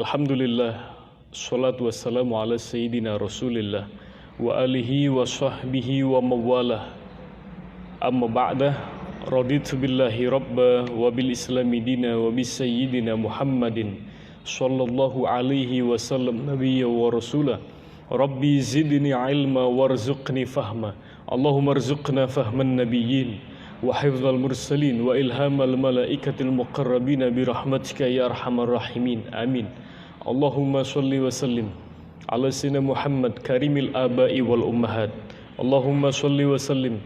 Alhamdulillah, salatu wassalamu ala sayyidina rasulillah wa alihi wa sahbihi wa mawalah. Amma ba'dah, raditu billahi rabba wa bil islami dina wa bis sayyidina Muhammadin sallallahu alaihi wasallam nabiyya wa rasulah. Rabbi zidni ilma warzuqni fahma. Allahumma rzuqna fahman nabiyyin wa hifdzal mursalin wa ilhamal malaikatil muqarrabina birahmatika ya arhamar rahimin. Amin. Allahumma sholli wa sallim ala sayyidina Muhammad karimil abai wal ummahat. Allahumma sholli wa sallim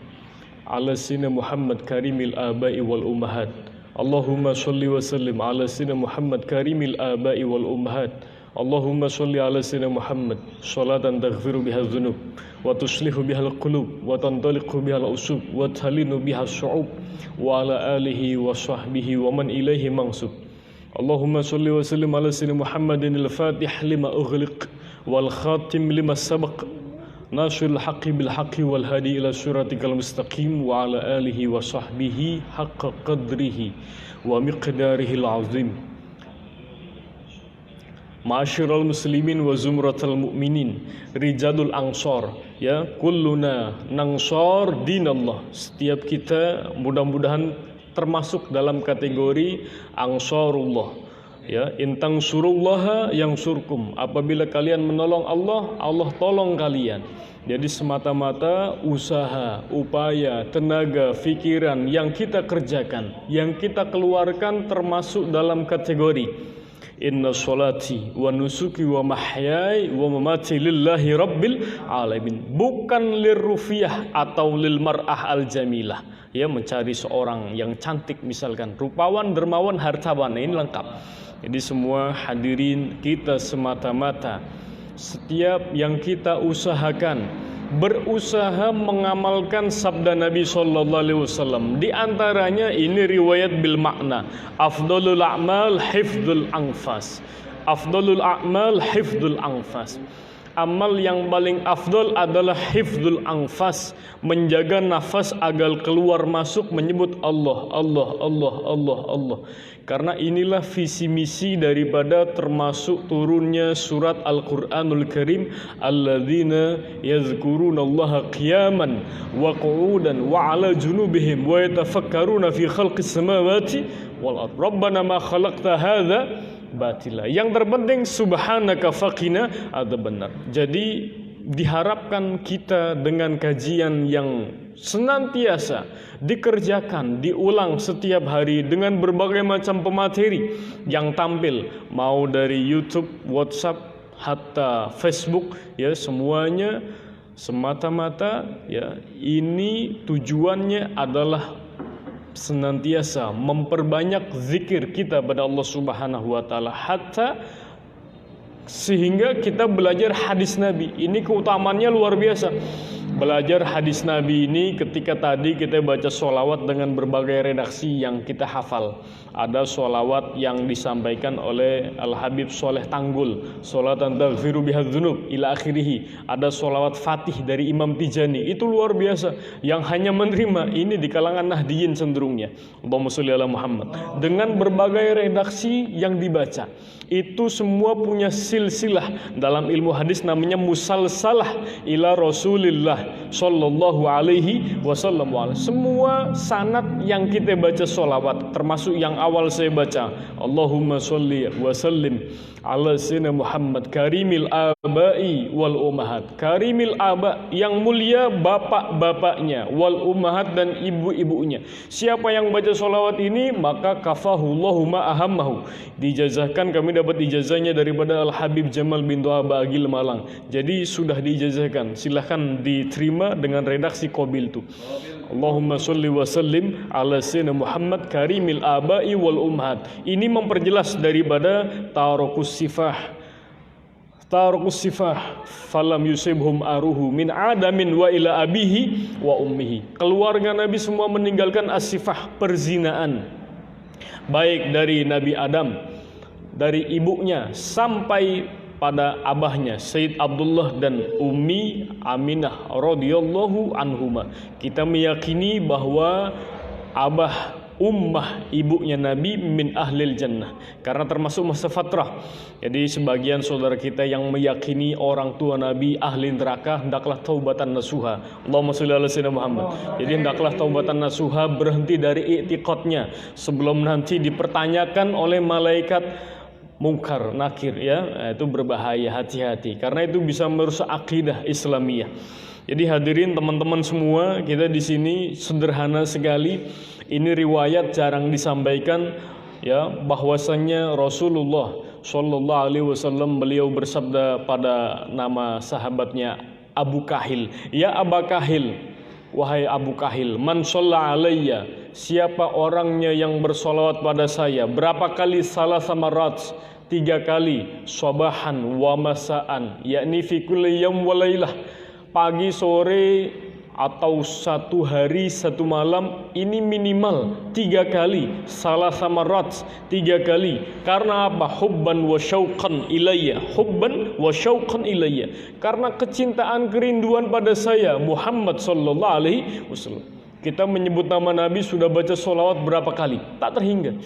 ala sayyidina Muhammad karimil abai wal ummahat. Allahumma sholli wa sallim ala sayyidina Muhammad karimil abai wal ummahat. Allahumma sholli ala sayyidina Muhammad sholatan taghfiru biha dzunub wa tuslihu biha al-qulub wa tantaliqu biha al-usub wa talinu biha as-su'ub wa ala alihi wa sahbihi wa man ilaihi mansub. Allahumma sholli wa sallim ala sayyidina Muhammadin al-fatih lima ughliq wal khatim lima sabaq nasrul haqqi bil haqqi wal hadi ila siratikal mustaqim wa ala alihi wa sahbihi haqqa qadrihi wa miqdarihi al-azim. Ma'asyiral muslimin wa zumratal mu'minin, rijadul ansor, ya, kulluna nangsor dinallah. Setiap kita mudah-mudahan termasuk dalam kategori angsorullah, ya. Intang surullaha yang surkum, apabila kalian menolong Allah, Allah tolong kalian. Jadi semata-mata usaha, upaya, tenaga, pikiran yang kita kerjakan, yang kita keluarkan termasuk dalam kategori inna sholati wa nusuki wa mahyai wa mamati lillahi rabbil alamin. Bukan lirrufiyah atau lil mar'ah al jamilah, ya, mencari seorang yang cantik misalkan, rupawan, dermawan, hartawan, ini lengkap. Jadi semua hadirin kita semata-mata setiap yang kita usahakan, berusaha mengamalkan sabda Nabi sallallahu alaihi wasallam. Di antaranya ini riwayat bil makna, afdalul a'mal hifdzul anfas. Afdalul a'mal hifdzul anfas. Amal yang paling afdal adalah hifdzul anfas, menjaga nafas agar keluar masuk menyebut Allah, Allah, Allah, Allah, Allah. Karena inilah visi misi daripada termasuk turunnya surat Al-Qur'anul Karim, alladzina yazkurunallaha qiyaman wa qu'udan wa 'ala junubihim wa yatafakkaruna fi khalqis samawati wal ardh. Rabbana ma khalaqta hadza batila. Yang terpenting subhanaka faqina adzabannar. Jadi diharapkan kita dengan kajian yang senantiasa dikerjakan, diulang setiap hari dengan berbagai macam pemateri yang tampil, mau dari YouTube, WhatsApp, hatta Facebook, ya, semuanya semata-mata, ya, ini tujuannya adalah senantiasa memperbanyak zikir kita pada Allah Subhanahu wa taala, hatta sehingga kita belajar hadis Nabi. Ini keutamaannya luar biasa. Belajar hadis Nabi ini ketika tadi kita baca sholawat dengan berbagai redaksi yang kita hafal. Ada sholawat yang disampaikan oleh Al-Habib Soleh Tanggul, sholatan taghfiru biha dzunub ila akhirih. Ada sholawat Fatih dari Imam Tijani, itu luar biasa. Yang hanya menerima ini di kalangan Nahdiyin cenderungnya, Allahumma sholli ala Muhammad. Dengan berbagai redaksi yang dibaca, itu semua punya silsilah. Dalam ilmu hadis namanya musalsalah ila Rasulillah sallallahu alaihi wasallam. Semua sanad yang kita baca sholawat, termasuk yang awal saya baca, Allahumma sholli wa sallim ala sayyidina Muhammad karimil abai wal ummahat. Karimil aba, yang mulia bapak-bapaknya, wal ummahat, dan ibu-ibunya. Siapa yang baca sholawat ini maka kafahullahu ma ahammahu, dijazahkan. Kami dapat ijazahnya daripada Al-Habib Jamal bin Toha Agil Malang. Jadi sudah diijazahkan, silahkan diterima dengan redaksi qabil tu. Allahumma sholli wa sallim ala sayyidina Muhammad karimil abai wal ummahat. Ini memperjelas daripada tarukus sifah falam yusibhum aruhu min adamin wa ila abihi wa ummihi. Keluarga Nabi semua meninggalkan as-sifah, perzinaan, baik dari Nabi Adam, dari ibunya sampai pada abahnya Sayyid Abdullah dan Ummi Aminah radhiyallahu anhuma. Kita meyakini bahwa abah ummah ibunya Nabi min ahlil jannah, karena termasuk masa fatrah. Jadi sebagian saudara kita yang meyakini orang tua Nabi ahli neraka, hendaklah taubatan nasuha. Allahumma sholli ala sayyidina Muhammad. Jadi hendaklah taubatan nasuha, berhenti dari i'tiqadnya sebelum nanti dipertanyakan oleh malaikat mungkar nakir, ya. Itu berbahaya, hati-hati, karena itu bisa merusak akidah Islamiyah. Jadi hadirin teman-teman semua, kita di sini sederhana sekali. Ini riwayat jarang disampaikan, ya, bahwasanya Rasulullah Shallallahu Alaihi Wasallam beliau bersabda pada nama sahabatnya Abu Kahil, ya Aba Kahil, wahai Abu Kahil, man shalla alayya, siapa orangnya yang bersolawat pada saya, berapa kali? Salah samarat, 3 kali, sabahan wa masaan, yakni fi kulli yaum wa lailah, pagi sore atau 1 hari 1 malam, ini minimal 3 kali, salah samarat 3 kali. Karena apa? Hubban wa syauqan ilayya, hubban wa syauqan ilayya, karena kecintaan kerinduan pada saya Muhammad sallallahu alaihi wasallam. Kita menyebut nama Nabi sudah baca sholawat berapa kali? Tak terhingga.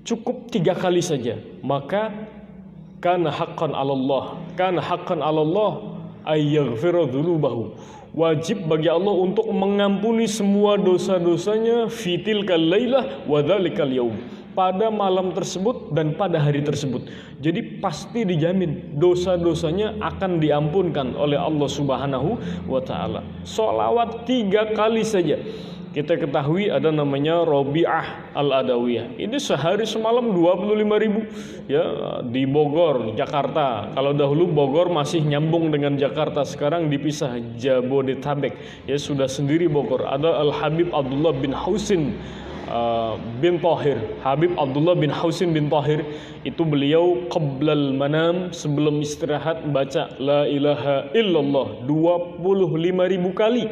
Cukup 3 kali saja. Maka kana haqqan 'alallah, kana haqqan 'alallah ayyaghfira dzunubahu, wajib bagi Allah untuk mengampuni semua dosa-dosanya fitil kalailah wa dzalikal yaum, pada malam tersebut dan pada hari tersebut. Jadi pasti dijamin dosa-dosanya akan diampunkan oleh Allah Subhanahu wa taala. Sholawat 3 kali saja. Kita ketahui ada namanya Robi'ah Al-Adawiyah. Ini sehari semalam 25.000, ya, di Bogor, Jakarta. Kalau dahulu Bogor masih nyambung dengan Jakarta, sekarang dipisah Jabodetabek. Ya, sudah sendiri Bogor. Ada Al-Habib Abdullah bin Husin bin Tahir. Habib Abdullah bin Husin bin Tahir itu beliau qablal manam, sebelum istirahat baca la ilaha illallah 25.000 kali.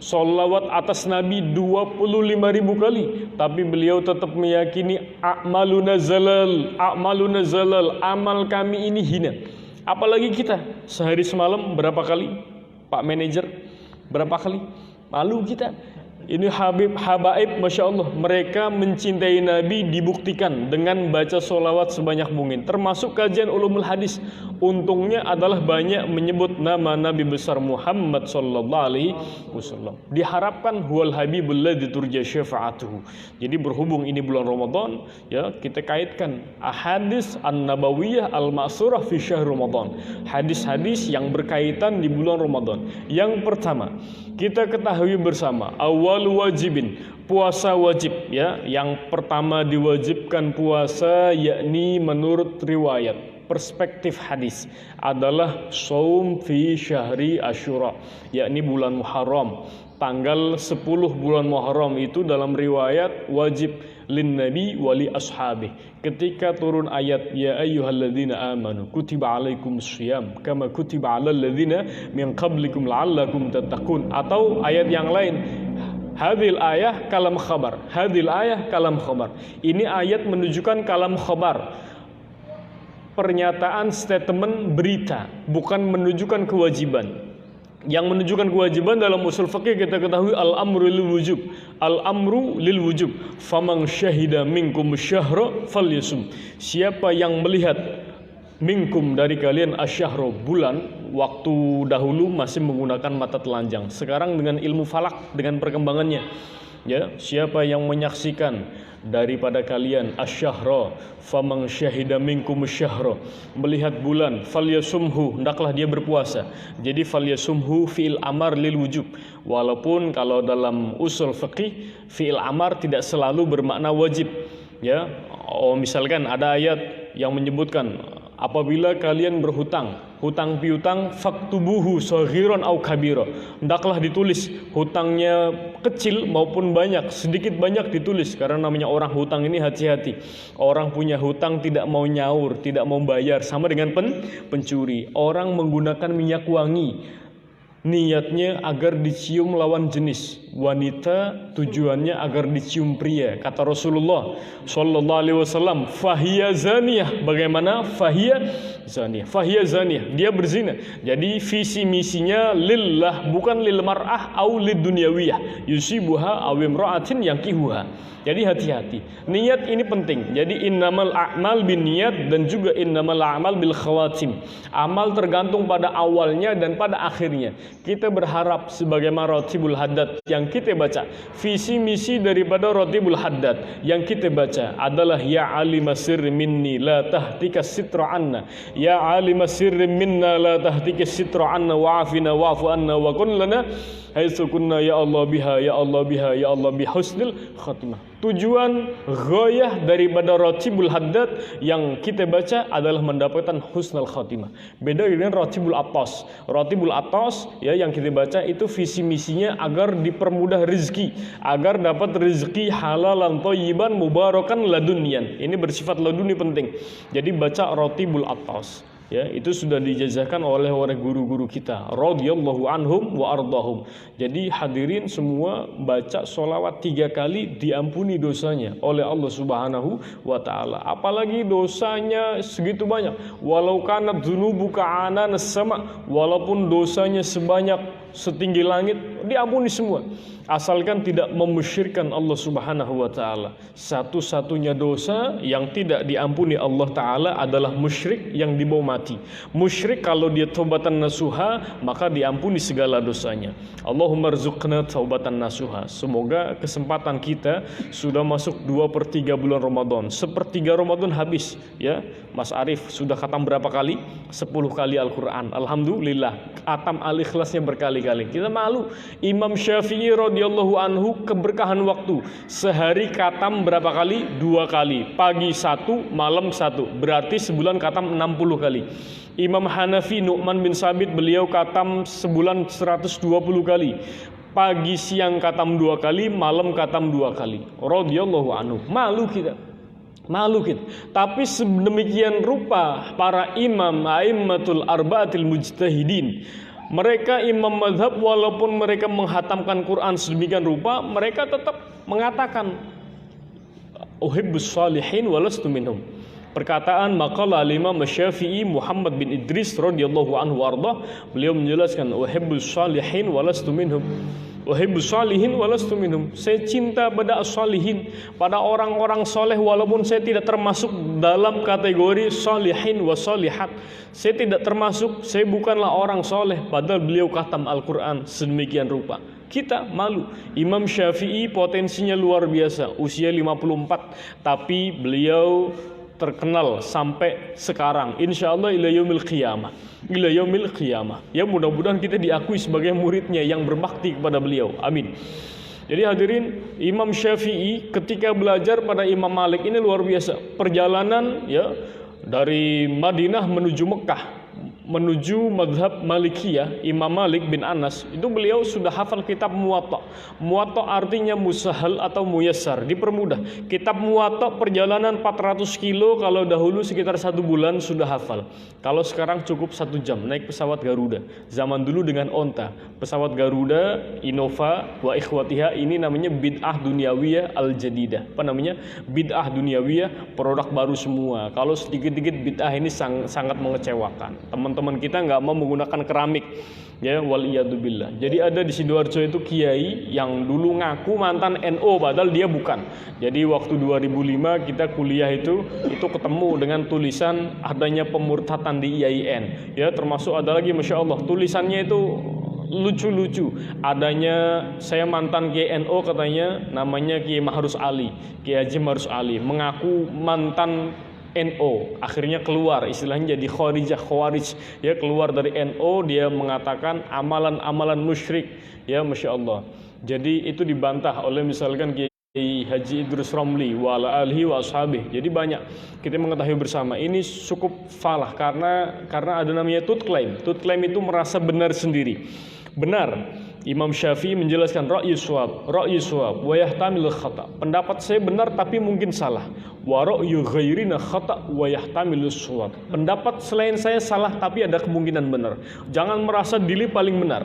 Sholawat atas Nabi 25.000 kali. Tapi beliau tetap meyakini a'maluna zalal, amal kami ini hina. Apalagi kita sehari semalam berapa kali? Pak manajer, berapa kali? Malu kita. Ini habaib, Masya Allah, mereka mencintai Nabi dibuktikan dengan baca sholawat sebanyak mungkin. Termasuk kajian ulumul hadis, untungnya adalah banyak menyebut nama Nabi besar Muhammad sallallahu alaihi wasallam. Diharapkan huwal habibul ladzi turja syafa'atuhu. Jadi berhubung ini bulan Ramadan, ya, kita kaitkan ahadits an-nabawiyah al-ma'surah fi syahr Ramadan. Hadis-hadis yang berkaitan di bulan Ramadan. Yang pertama, kita ketahui bersama awal wajibin, puasa wajib, ya. Yang pertama diwajibkan puasa, yakni menurut riwayat, perspektif hadis, adalah shaum fi syahri Asyura, yakni bulan Muharram. Tanggal 10 bulan Muharram itu dalam riwayat wajib lin nabi wali ashabi. Ketika turun ayat ya ayyuhalladzina amanu kutiba alaikumus syiyam kama kutiba alal ladzina min qablikum la'allakum tattaqun, atau ayat yang lain hadil ayah kalam khabar, hadil ayah kalam khabar. Ini ayat menunjukkan kalam khabar, pernyataan, statement, berita, bukan menunjukkan kewajiban. Yang menunjukkan kewajiban dalam usul fikih kita ketahui al-amru lil wujub. Al-amru lil wujub. Faman syahida minkum syahra falyasum. Siapa yang melihat minkum dari kalian asyahra, bulan, waktu dahulu masih menggunakan mata telanjang. Sekarang dengan ilmu falak, dengan perkembangannya, ya, siapa yang menyaksikan daripada kalian asyahra, faman syahida minkum syahra, melihat bulan, falyasumhu, hendaklah dia berpuasa. Jadi falyasumhu fi'il amar lil wujub. Walaupun kalau dalam usul fiqih fi'il amar tidak selalu bermakna wajib, ya. Misalkan ada ayat yang menyebutkan apabila kalian berhutang, hutang piutang, faktubuhu saghiran au kabira, hendaklah ditulis hutangnya kecil maupun banyak, sedikit banyak ditulis. Karena namanya orang hutang ini hati-hati. Orang punya hutang tidak mau nyaur, tidak mau bayar, sama dengan pencuri. Orang menggunakan minyak wangi, niatnya agar dicium lawan jenis. Wanita tujuannya agar dicium pria. Kata Rasulullah sallallahu alaihi wasallam, fahiya zaniyah. Bagaimana? Fahiya zaniyah. Fahiya zaniyah. Dia berzina. Jadi visi misinya lillah, bukan lil mar'ah au lid dunyawiyah. Yusibuha aw imra'atin yankihuha. Jadi hati-hati. Niat ini penting. Jadi innamal a'mal binniyat dan juga innamal a'mal bil khawatim. Amal tergantung pada awalnya dan pada akhirnya. Kita berharap sebagaimana Ratibul Haddad yang kita baca, visi misi daripada Ratibul Haddad yang kita baca adalah ya alima sirri minni la tahtika sitra anna, ya alima sirri minna la tahtika sitra anna wa'afina wa'fu anna wa kun lana haitsu kunna ya Allah biha ya Allah biha ya Allah bihusnil khatimah. Tujuan ghayah daripada Ratibul Haddad yang kita baca adalah mendapatkan husnul khatimah. Beda dengan Ratibul Atas. Ratibul Atas ya yang kita baca itu visi misinya agar dipermudah rezeki, agar dapat rezeki halalan thayyiban mubarakan ladunian. Ini bersifat laduni penting. Jadi baca Ratibul Atas. Ya, itu sudah dijazahkan oleh guru-guru kita radhiyallahu anhum wa ardahum. Jadi hadirin semua baca sholawat 3 kali diampuni dosanya oleh Allah Subhanahu wa taala. Apalagi dosanya segitu banyak. Walau kanat dzunubuka anan sama, walaupun dosanya sebanyak setinggi langit diampuni semua. Asalkan tidak memusyirkan Allah Subhanahu wa taala. Satu-satunya dosa yang tidak diampuni Allah taala adalah musyrik yang dibawa mati. Musyrik kalau dia taubatan nasuha maka diampuni segala dosanya. Allahumma rzuqna taubatan nasuha. Semoga kesempatan kita sudah masuk 2/3 bulan Ramadan. 1/3 Ramadan habis ya. Mas Arif sudah khatam berapa kali? 10 kali Al-Qur'an. Alhamdulillah. Khatam Al-Ikhlasnya berkali-kali. Kita malu. Imam Syafi'i radhiyallahu anhu keberkahan waktu. Sehari khatam berapa kali? 2 kali. Pagi 1, malam 1. Berarti sebulan khatam 60 kali. Imam Hanafi Nu'man bin Sabit beliau khatam sebulan 120 kali. Pagi siang khatam 2 kali, malam khatam 2 kali. Radhiyallahu anhu. Malu kita. Malu kita. Tapi sedemikian rupa para imam a'immatul arba'atil mujtahidin. Mereka imam mazhab walaupun mereka menghatamkan Quran sedemikian rupa, mereka tetap mengatakan uhibbus shalihin walastu minhum. Perkataan maqala al-Imam Syafi'i Muhammad bin Idris radhiyallahu anhu warḍah, beliau menjelaskan uhibbus shalihin walastu minhum. Uhibbus shalihin walastu minhum. Saya cinta pada as-shalihin, pada orang-orang soleh walaupun saya tidak termasuk dalam kategori shalihin wa shalihat. Saya tidak termasuk, saya bukanlah orang soleh padahal beliau khatam Al-Quran sedemikian rupa. Kita malu. Imam Syafi'i potensinya luar biasa, usia 54, tapi beliau terkenal sampai sekarang, insya Allah ila yaumil qiyamah, ila yaumil qiyamah. Ya mudah-mudahan kita diakui sebagai muridnya yang berbakti kepada beliau, amin. Jadi hadirin, Imam Syafi'i ketika belajar pada Imam Malik ini luar biasa. Perjalanan ya dari Madinah menuju Mekah, menuju madhab Malikiyah, Imam Malik bin Anas, itu beliau sudah hafal kitab Muwatta. Muwatta artinya musahal atau muyassar, dipermudah. Kitab Muwatta perjalanan 400 kilo, kalau dahulu sekitar 1 bulan sudah hafal. Kalau sekarang cukup 1 jam, naik pesawat Garuda. Zaman dulu dengan onta. Pesawat Garuda, Innova, wa ikhwatiha, ini namanya bid'ah dunyawiyah al-jadidah. Apa namanya? Bid'ah dunyawiyah, produk baru semua. Kalau sedikit-sedikit bid'ah ini sangat mengecewakan. Teman-teman kita nggak mau menggunakan keramik, ya waliyadzubillah. Jadi ada di Sidoarjo itu kiai yang dulu ngaku mantan NO padahal dia bukan. Jadi waktu 2005 kita kuliah itu ketemu dengan tulisan adanya pemurtatan di IAIN, ya termasuk ada lagi masya Allah tulisannya itu lucu-lucu. Adanya saya mantan Kiai NO katanya, namanya Kiai Mahrus Ali, Kiai Haji Mahrus Ali, mengaku mantan NO, akhirnya keluar istilahnya jadi khawarij, ya keluar dari NO, dia mengatakan amalan-amalan musyrik, ya masya Allah. Jadi itu dibantah oleh misalkan Kiai Haji Idrus Romli wa ala alihi wa ashabih. Jadi banyak kita mengetahui bersama ini cukup falah karena ada namanya tut claim itu merasa benar sendiri. Benar, Imam Syafi'i menjelaskan ra'yu suwab wa yahtamil khata. Pendapat saya benar tapi mungkin salah. Wa ra'yu ghairina khata wa yahtamil suwab. Pendapat selain saya salah tapi ada kemungkinan benar. Jangan merasa diri paling benar.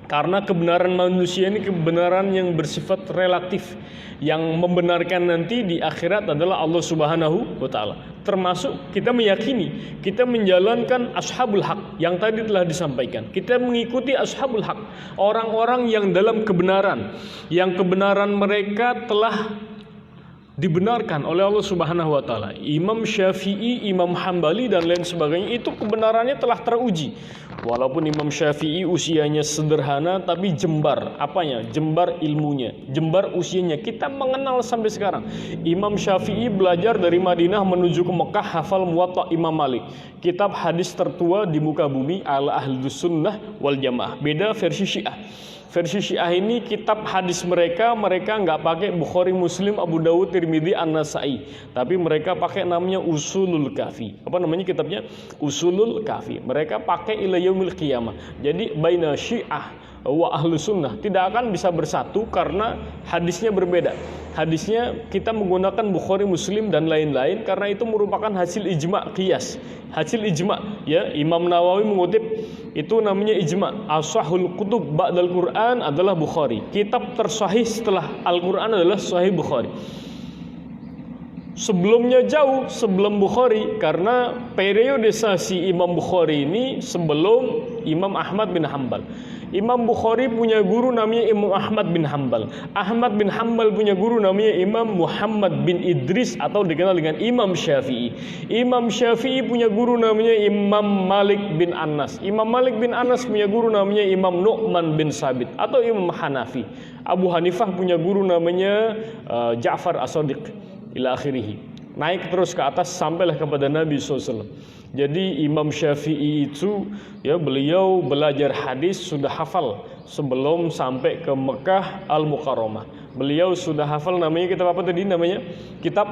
Karena kebenaran manusia ini kebenaran yang bersifat relatif. Yang membenarkan nanti di akhirat adalah Allah Subhanahu wa Ta'ala. Termasuk kita meyakini, kita menjalankan ashabul haq yang tadi telah disampaikan. Kita mengikuti ashabul haq, orang-orang yang dalam kebenaran, yang kebenaran mereka telah dibenarkan oleh Allah Subhanahu wa Ta'ala. Imam Syafi'i, Imam Hambali dan lain sebagainya itu kebenarannya telah teruji. Walaupun Imam Syafi'i usianya sederhana tapi jembar apanya? Jembar ilmunya, jembar usianya. Kita mengenal sampai sekarang. Imam Syafi'i belajar dari Madinah menuju ke Mekah, hafal Muwatta Imam Malik. Kitab hadis tertua di muka bumi ala ahlus sunnah wal jamaah. Beda versi Syiah. Versi Syiah ini kitab hadis mereka nggak pakai Bukhari, Muslim, Abu Dawud, Tirmidzi, An-Nasai, tapi mereka pakai namanya Usulul Kafi. Apa namanya kitabnya? Usulul Kafi. Mereka pakai ila yaumil qiyamah. Jadi baina Syiah wa ahlus sunnah tidak akan bisa bersatu karena hadisnya berbeda. Hadisnya kita menggunakan Bukhari, Muslim dan lain-lain karena itu merupakan hasil ijma' qiyas. Hasil ijma', ya. Imam Nawawi mengutip itu namanya ijma'. Ashahul kutub ba'dal Quran adalah Bukhari. Kitab tersahih setelah Al-Quran adalah Sahih Bukhari. Sebelumnya jauh sebelum Bukhari karena periodisasi Imam Bukhari ini sebelum Imam Ahmad bin Hanbal. Imam Bukhari punya guru namanya Imam Ahmad bin Hanbal. Ahmad bin Hanbal punya guru namanya Imam Muhammad bin Idris atau dikenal dengan Imam Syafi'i. Imam Syafi'i punya guru namanya Imam Malik bin Anas. Imam Malik bin Anas punya guru namanya Imam Nu'man bin Sabit atau Imam Hanafi. Abu Hanifah punya guru namanya Ja'far As-Shadiq ila akhirih. Naik terus ke atas sampailah kepada Nabi SAW. Jadi Imam Syafi'i itu, ya, beliau belajar hadis sudah hafal sebelum sampai ke Mekah Al-Mukarramah. Beliau sudah hafal namanya kitab apa tadi namanya? Kitab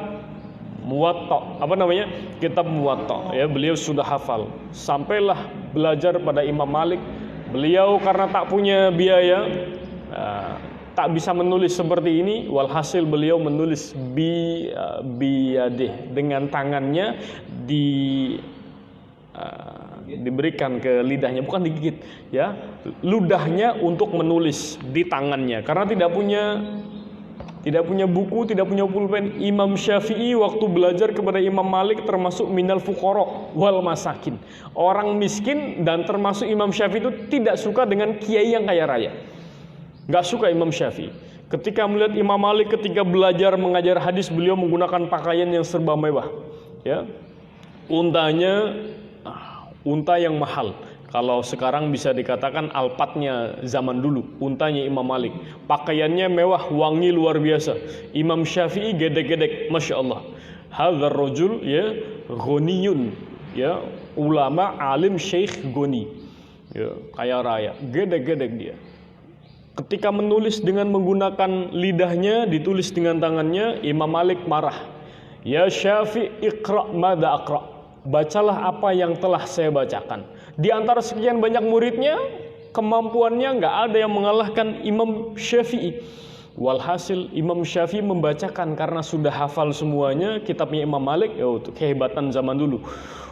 Muwatta. Apa namanya? Kitab Muwatta. Ya, beliau sudah hafal. Sampailah belajar pada Imam Malik. Beliau karena tak punya biaya, tak bisa menulis seperti ini, walhasil beliau menulis biyadih dengan tangannya diberikan ke lidahnya, bukan digigit, ya, ludahnya untuk menulis di tangannya karena tidak punya buku, tidak punya pulpen. Imam Syafi'i waktu belajar kepada Imam Malik termasuk minal fuqara wal masakin, orang miskin, dan termasuk Imam Syafi'i itu tidak suka dengan kiai yang kaya raya. Nggak suka Imam Syafi'i. Ketika melihat Imam Malik ketika belajar mengajar hadis, beliau menggunakan pakaian yang serba mewah, ya. Untanya unta yang mahal. Kalau sekarang bisa dikatakan alpatnya zaman dulu, untanya Imam Malik. Pakaiannya mewah, wangi luar biasa. Imam Syafi'i gedek-gedek, Masya Allah. Hadzal rajul, ya, ghaniyun, ya, ulama, alim, syekh, goni, ya, kaya raya, gedek-gedek dia. Ketika menulis dengan menggunakan lidahnya, ditulis dengan tangannya, Imam Malik marah. Ya Syafi'i, iqra' mada aqra'. Bacalah apa yang telah saya bacakan. Di antara sekian banyak muridnya, kemampuannya nggak ada yang mengalahkan Imam Syafi'i. Walhasil Imam Syafi'i membacakan karena sudah hafal semuanya kitabnya Imam Malik. Ya, kehebatan zaman dulu.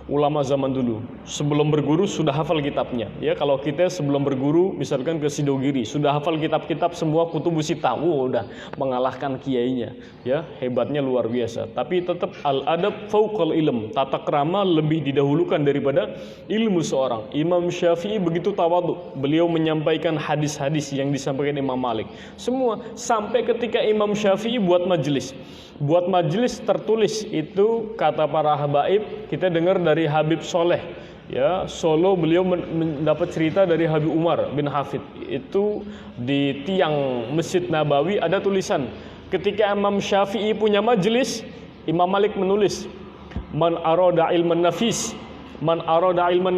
Ulama zaman dulu sebelum berguru sudah hafal kitabnya, ya. Kalau kita sebelum berguru misalkan ke Sidogiri sudah hafal kitab-kitab semua kutubus sittah, udah mengalahkan kiainya, ya, hebatnya luar biasa. Tapi tetap al-adab fauqal ilm, tata krama lebih didahulukan daripada ilmu seorang. Imam Syafi'i begitu tawadhu, beliau menyampaikan hadis-hadis yang disampaikan Imam Malik semua, sampai ketika Imam Syafi'i buat majelis tertulis itu kata para habaib. Kita dengar dari Habib Soleh, ya, Solo, beliau mendapat cerita dari Habib Umar bin Hafid. Itu di tiang Masjid Nabawi ada tulisan, ketika Imam Syafi'i punya majelis, Imam Malik menulis, man arada ilman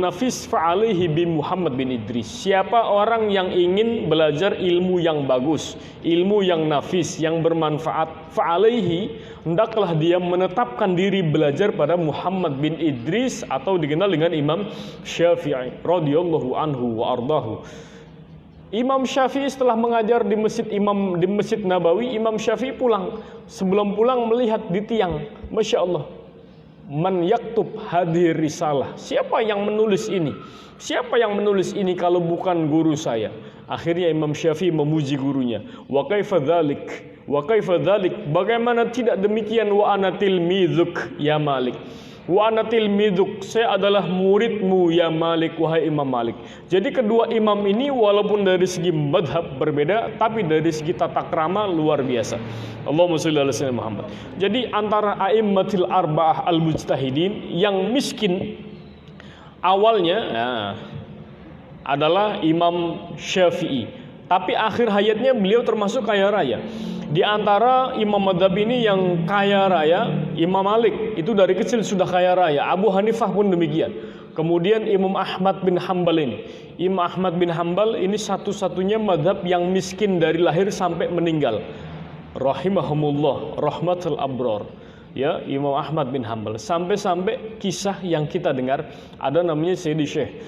nafis fa'alaihi bi Muhammad bin Idris. Siapa orang yang ingin belajar ilmu yang bagus, ilmu yang nafis, yang bermanfaat, fa'alaihi, hendaklah dia menetapkan diri belajar pada Muhammad bin Idris atau dikenal dengan Imam Syafi'i radhiyallahu anhu wa ardahu. Imam Syafi'i setelah mengajar di Masjid Nabawi, Imam Syafi'i pulang. Sebelum pulang melihat di tiang, Masya Allah, man yaktub hadhir risalah. Siapa yang menulis ini? Siapa yang menulis ini kalau bukan guru saya? Akhirnya Imam Syafi'i memuji gurunya. Wa kaifa dzalik? Wa kaifa dzalik? Bagaimana tidak demikian? Wa ana tilmizuk ya Malik. Wa ana tilmizuk, saya adalah muridmu ya Malik, wahai Imam Malik. Jadi kedua imam ini walaupun dari segi madhab berbeda, tapi dari segi tata krama luar biasa. Allahumma sholli ala sayyidina Muhammad. Jadi antara a'immatil arba'ah al-mujtahidin yang miskin awalnya adalah Imam Syafi'i, tapi akhir hayatnya beliau termasuk kaya raya. Di antara imam madhab ini yang kaya raya, Imam Malik itu dari kecil sudah kaya raya. Abu Hanifah pun demikian. Kemudian Imam Ahmad bin Hambal ini. Imam Ahmad bin Hambal ini satu-satunya madhab yang miskin dari lahir sampai meninggal. Rahimahumullah, rahmatul abrar. Ya, Imam Ahmad bin Hambal. Sampai-sampai kisah yang kita dengar, ada namanya Sayyidi Syekh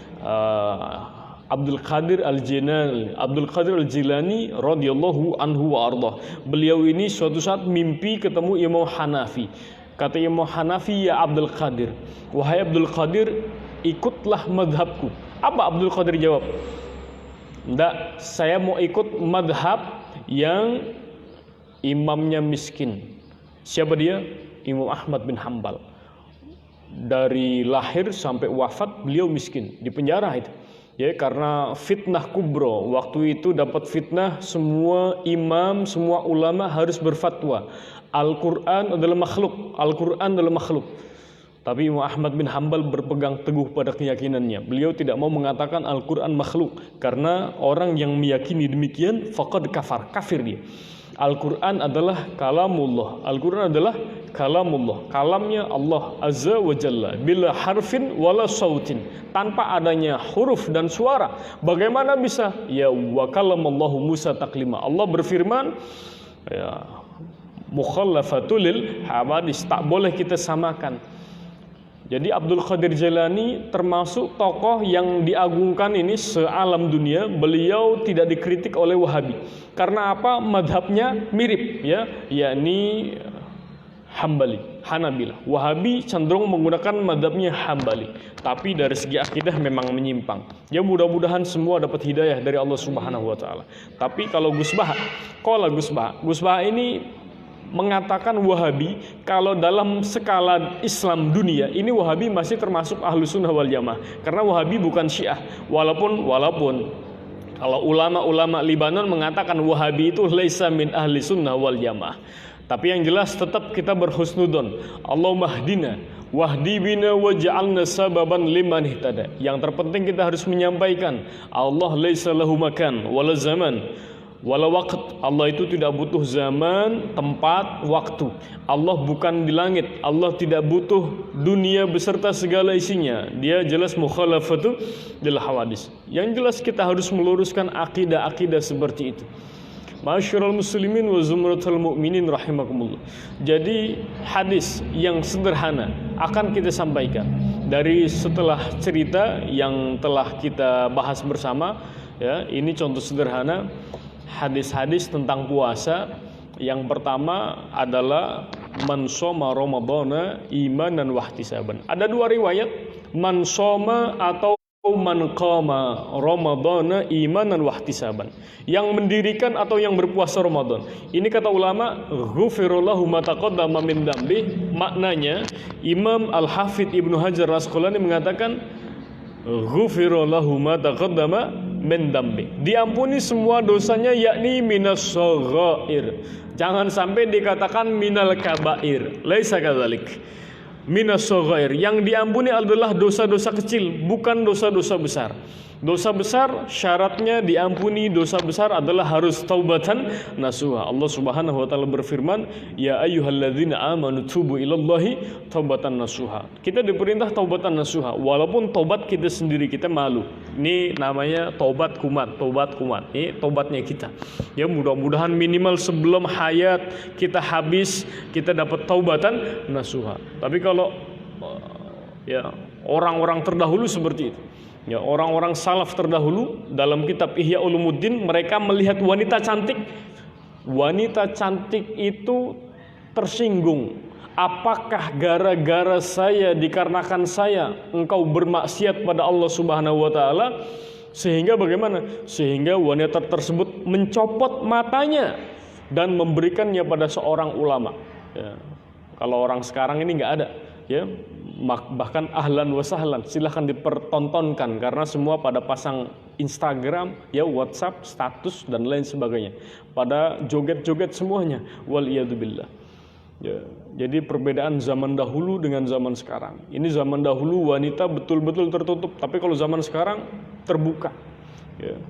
Abdul Qadir Al-Jilani radhiyallahu anhu wa ardah. Beliau ini suatu saat mimpi ketemu Imam Hanafi. Kata Imam Hanafi, ya Abdul Qadir, wahai Abdul Qadir, ikutlah madhabku. Apa Abdul Qadir jawab? Enggak, saya mau ikut madhab yang imamnya miskin. Siapa dia? Imam Ahmad bin Hambal. Dari lahir sampai wafat beliau miskin, di penjara itu. Ya, karena fitnah kubro. Waktu itu dapat fitnah, semua imam, semua ulama harus berfatwa Al-Quran adalah makhluk, Al-Quran adalah makhluk. Tapi Imam Ahmad bin Hambal berpegang teguh pada keyakinannya. Beliau tidak mau mengatakan Al-Quran makhluk, karena orang yang meyakini demikian faqad kafir dia. Al-Quran adalah kalamullah. Al-Quran adalah kalamullah. Kalamnya Allah Azza wa Jalla. Bila harfin wala sautin. Tanpa adanya huruf dan suara. Bagaimana bisa? Ya wa kalamallahu Musa taklima. Allah berfirman, ya, mukhallafatulil hawadis. Tak boleh kita samakan. Jadi Abdul Qadir Jailani termasuk tokoh yang diagungkan ini sealam dunia. Beliau tidak dikritik oleh Wahabi. Karena apa? Madhabnya mirip, ya, yakni Hambali, Hanabilah. Wahabi cenderung menggunakan madhabnya Hambali. Tapi dari segi akidah memang menyimpang. Ya, mudah-mudahan semua dapat hidayah dari Allah Subhanahu wa taala. Tapi kalau Gus Baha ini mengatakan Wahabi, kalau dalam skala Islam dunia ini Wahabi masih termasuk Ahlus Sunnah wal Jamaah, karena Wahabi bukan Syiah. Walaupun kalau ulama-ulama Libanon mengatakan Wahabi itu laisa min ahli sunnah wal jamaah. Tapi yang jelas tetap kita berhusnudon. Allahumma hdina wahdi bina waj'alna sababan liman ihtada. Yang terpenting kita harus menyampaikan Allah laisa lahu makan wala zaman wala waqt. Allah itu tidak butuh zaman, tempat, waktu. Allah bukan di langit. Allah tidak butuh dunia beserta segala isinya. Dia jelas mukhalafatu lil hawadis. Yang jelas kita harus meluruskan akidah-akidah seperti itu. Ma'asyiral muslimin wa zumratul mu'minin rahimakumullah. Jadi hadis yang sederhana akan kita sampaikan dari setelah cerita yang telah kita bahas bersama, ya. Ini contoh sederhana hadis-hadis tentang puasa. Yang pertama adalah man shoma ramadhana imanan wahtisaban. Ada dua riwayat, man shoma atau man qama ramadhana imanan wahtisaban. Yang mendirikan atau yang berpuasa Ramadan. Ini kata ulama, ghufirallahu ma taqaddama min dambi. Maknanya Imam Al-Hafidz Ibnu Hajar Al-Asqalani mengatakan ghufirallahu ma taqaddama min dambi. Diampuni semua dosanya, yakni minas shaghair. Jangan sampai dikatakan minal kabair. Laisa kadzalik. Minas shaghair, yang diampuni adalah dosa-dosa kecil, bukan dosa-dosa besar. Dosa besar syaratnya diampuni, dosa besar adalah harus taubatan nasuha. Allah Subhanahu wa taala berfirman, ya ayyuhalladzina amanu tubu ilallahi taubatan nasuha. Kita diperintah taubatan nasuha, walaupun taubat kita sendiri kita malu. Ini namanya taubat kumat. Ini taubatnya kita. Ya, mudah-mudahan minimal sebelum hayat kita habis kita dapat taubatan nasuha. Tapi kalau ya orang-orang terdahulu seperti itu. Ya, orang-orang salaf terdahulu dalam kitab Ihya Ulumuddin, mereka melihat wanita cantik. Wanita cantik itu tersinggung. Apakah gara-gara saya, dikarenakan saya, engkau bermaksiat pada Allah Subhanahu wa taala sehingga bagaimana? Sehingga wanita tersebut mencopot matanya dan memberikannya pada seorang ulama. Ya. Kalau orang sekarang ini nggak ada, ya. Bahkan ahlan wa sahlan, silahkan dipertontonkan karena semua pada pasang Instagram, ya, WhatsApp, status dan lain sebagainya. Pada joget-joget semuanya. Waliyadzubillah. Ya, jadi perbedaan zaman dahulu dengan zaman sekarang. Ini zaman dahulu wanita betul-betul tertutup, tapi kalau zaman sekarang terbuka. Ya.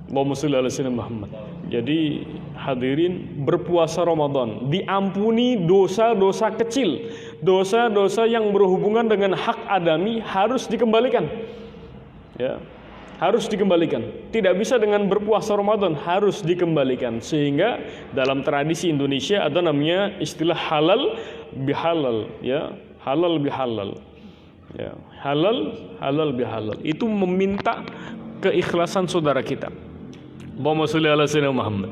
Allahumma shalli ala sayyidina Muhammad. Jadi hadirin, berpuasa Ramadan diampuni dosa-dosa kecil, dosa-dosa yang berhubungan dengan hak adami harus dikembalikan. Ya. Harus dikembalikan. Tidak bisa dengan berpuasa Ramadan, harus dikembalikan. Sehingga dalam tradisi Indonesia ada namanya istilah halal bihalal, ya, halal bihalal. Ya, halal bihalal. Itu meminta keikhlasan saudara kita. Allahumma shalli ala sayyidina Muhammad.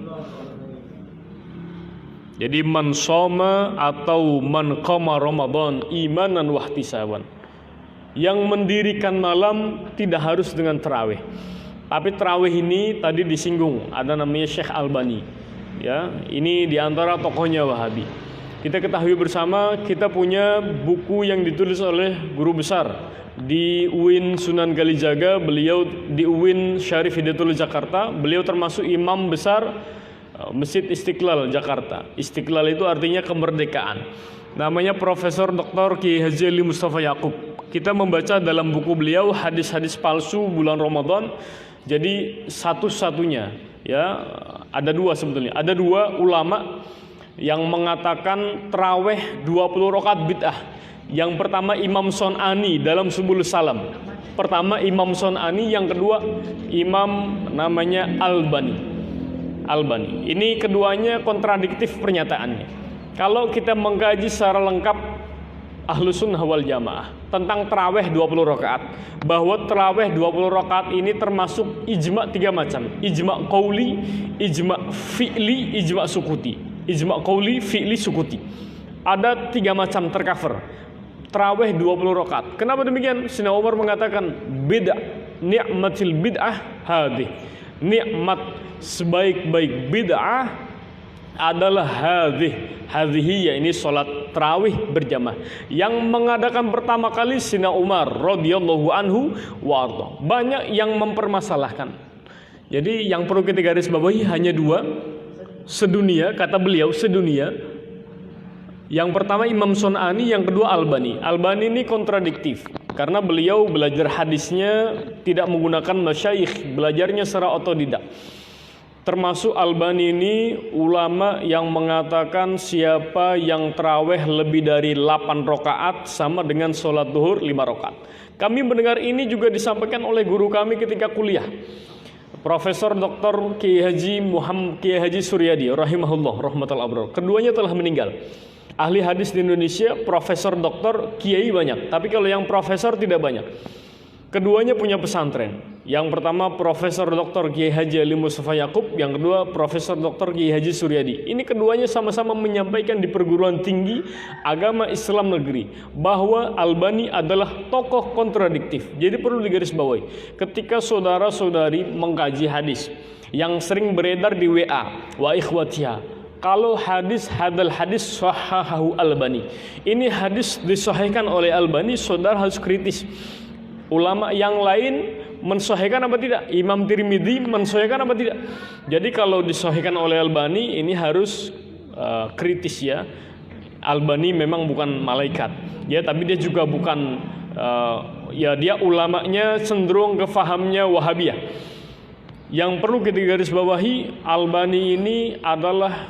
Jadi man shoma atau man qama Ramadan imanan wahtisaban. Yang mendirikan malam tidak harus dengan tarawih. Tapi tarawih ini tadi disinggung, ada namanya Syekh Albani. Ya, ini diantara tokohnya Wahabi. Kita ketahui bersama, kita punya buku yang ditulis oleh guru besar di UIN Sunan Kalijaga, beliau di UIN Syarif Hidayatullah Jakarta, beliau termasuk imam besar Masjid Istiqlal Jakarta. Istiqlal itu artinya kemerdekaan. Namanya Profesor Dr. Kiai Haji Ali Mustafa Yaqub. Kita membaca dalam buku beliau hadis-hadis palsu bulan Ramadan. Jadi satu-satunya, ya, ada dua sebetulnya. Ada dua ulama yang mengatakan tarawih 20 rakaat bid'ah. Yang pertama Imam Son'ani dalam Subul Salam. Pertama Imam Son'ani, yang kedua Imam namanya Albani. Ini keduanya kontradiktif pernyataannya. Kalau kita mengkaji secara lengkap Ahlus Sunnah wal Jamaah tentang tarawih 20 rakaat, bahwa tarawih 20 rakaat ini termasuk ijma 3 macam. Ijma qauli, ijma fi'li, ijma sukuti. Ijma qauli, fi'li, sukuti. Ada 3 macam tercover. Tarawih 20 rakaat. Kenapa demikian? Sayyidina Umar mengatakan bid'ah, ni'matil bid'ah hadih. Nikmat sebaik-baik bid'ah adalah hadhihi, ya, ini sholat tarawih berjamaah. Yang mengadakan pertama kali Sayyidina Umar radhiyallahu anhu warḍah. Banyak yang mempermasalahkan. Jadi yang perlu kita garis bawahi hanya 2 sedunia, kata beliau, sedunia. Yang pertama Imam Son'ani, yang kedua Albani. Albani ini kontradiktif karena beliau belajar hadisnya tidak menggunakan masyayikh, belajarnya secara otodidak. Termasuk Albani ini ulama yang mengatakan siapa yang tarawih lebih dari 8 rakaat sama dengan sholat duhur 5 rakaat. Kami mendengar ini juga disampaikan oleh guru kami ketika kuliah, Profesor Dr. Kiai Haji Suryadi rahimahullah rahmatul abrar. Keduanya telah meninggal. Ahli hadis di Indonesia, Profesor Dr. Kiai banyak, tapi kalau yang profesor tidak banyak. Keduanya punya pesantren. Yang pertama Profesor Dr. Kiai Haji Ali Mustafa Yaqub, yang kedua Profesor Dr. Kiai Haji Suryadi. Ini keduanya sama-sama menyampaikan di perguruan tinggi agama Islam negeri bahwa Albani adalah tokoh kontradiktif. Jadi perlu digarisbawahi. Ketika saudara-saudari mengkaji hadis yang sering beredar di WA, wa ikhwatiha, kalau hadis hadal hadis sahahahu Albani, ini hadis disahihkan oleh Albani, saudara harus kritis. Ulama yang lain mensahihkan apa tidak? Imam Tirmidzi mensahihkan apa tidak? Jadi kalau disahihkan oleh Albani ini harus kritis, ya. Albani memang bukan malaikat, ya, tapi dia juga bukan ya, dia ulamanya cenderung ke fahamnya Wahabiyah. Yang perlu kita garis bawahi, Albani ini adalah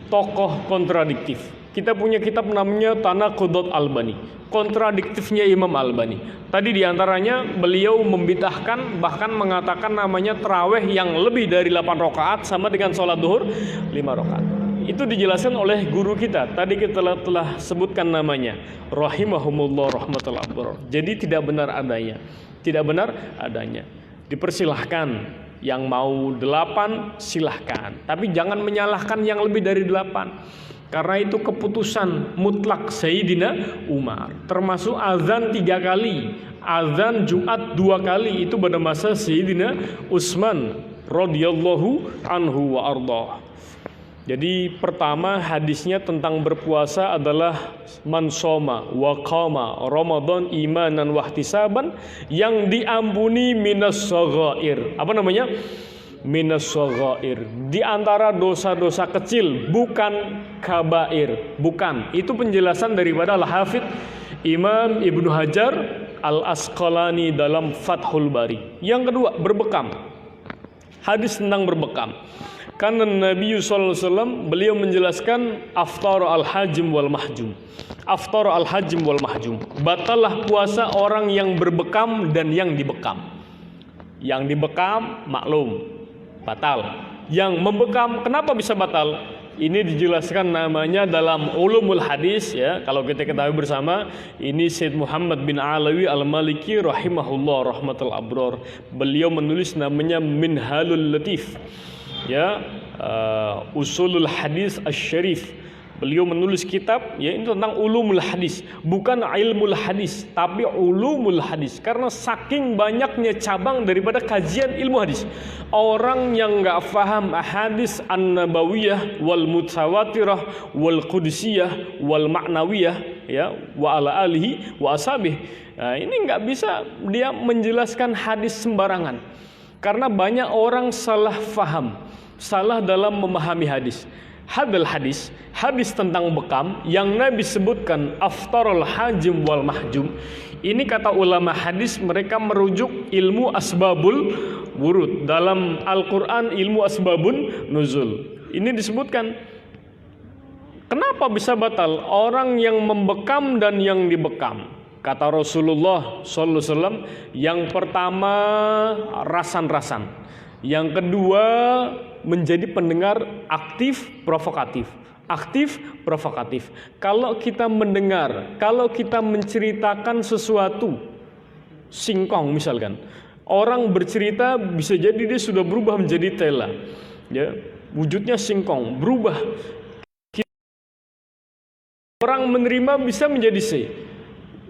tokoh kontradiktif. Kita punya kitab namanya Tanaqudut Albani, kontradiktifnya Imam Albani. Tadi diantaranya beliau membid'ahkan, bahkan mengatakan namanya tarawih yang lebih dari 8 rakaat sama dengan sholat duhur 5 rakaat. Itu dijelaskan oleh guru kita. Tadi kita telah sebutkan namanya, rahimahumullah rahmatul abrar. Jadi tidak benar adanya. Tidak benar adanya. Dipersilahkan. Yang mau 8 silahkan, tapi jangan menyalahkan yang lebih dari 8. Karena itu keputusan mutlak Sayyidina Umar. Termasuk azan 3 kali, azan Jumat 2 kali itu pada masa Sayyidina Utsman radhiyallahu anhu wa ardah. Jadi pertama hadisnya tentang berpuasa adalah man shoma wa qama Ramadan imanan wahtisaban, yang diampuni minas shaghair. Apa namanya? Minas shaghair. Di antara dosa-dosa kecil, bukan kabair, bukan. Itu penjelasan daripada Al-Hafidz Imam Ibnu Hajar Al-Asqalani dalam Fathul Bari. Yang kedua, berbekam. Hadis tentang berbekam. Karena Nabi sallallahu alaihi wasallam beliau menjelaskan aftar al-hajim wal mahjum. Aftar al-hajim wal mahjum. Batalah puasa orang yang berbekam dan yang dibekam. Yang dibekam maklum batal. Yang membekam kenapa bisa batal? Ini dijelaskan namanya dalam ulumul hadis ya. Kalau kita ketahui bersama, ini Syed Muhammad bin Alawi Al-Maliki rahimahullah rahmatul abrar. Beliau menulis namanya Minhalul Latif. Ya, usulul hadis asy-syarif. Beliau menulis kitab ya ini tentang ulumul hadis, bukan ilmul hadis, tapi ulumul hadis. Karena saking banyaknya cabang daripada kajian ilmu hadis, orang yang nggak faham hadis an-nabawiyah wal mutawatirah wal qudsiyah wal ma'nawiyah ya wa ala alihi wa ashabih, nah, ini nggak bisa dia menjelaskan hadis sembarangan. Karena banyak orang salah faham, salah dalam memahami hadis. Hadal hadis, hadis tentang bekam yang Nabi sebutkan aftarul hajim wal mahjum. Ini kata ulama hadis, mereka merujuk ilmu asbabul wurud dalam Al-Quran, ilmu asbabun nuzul. Ini disebutkan. Kenapa bisa batal? Orang yang membekam dan yang dibekam. Kata Rasulullah sallallahu alaihi wasallam, yang pertama rasan-rasan. Yang kedua menjadi pendengar aktif provokatif. Aktif provokatif. Kalau kita mendengar, kalau kita menceritakan sesuatu, singkong misalkan, orang bercerita bisa jadi dia sudah berubah menjadi tela, ya, wujudnya singkong berubah. Orang menerima bisa menjadi C.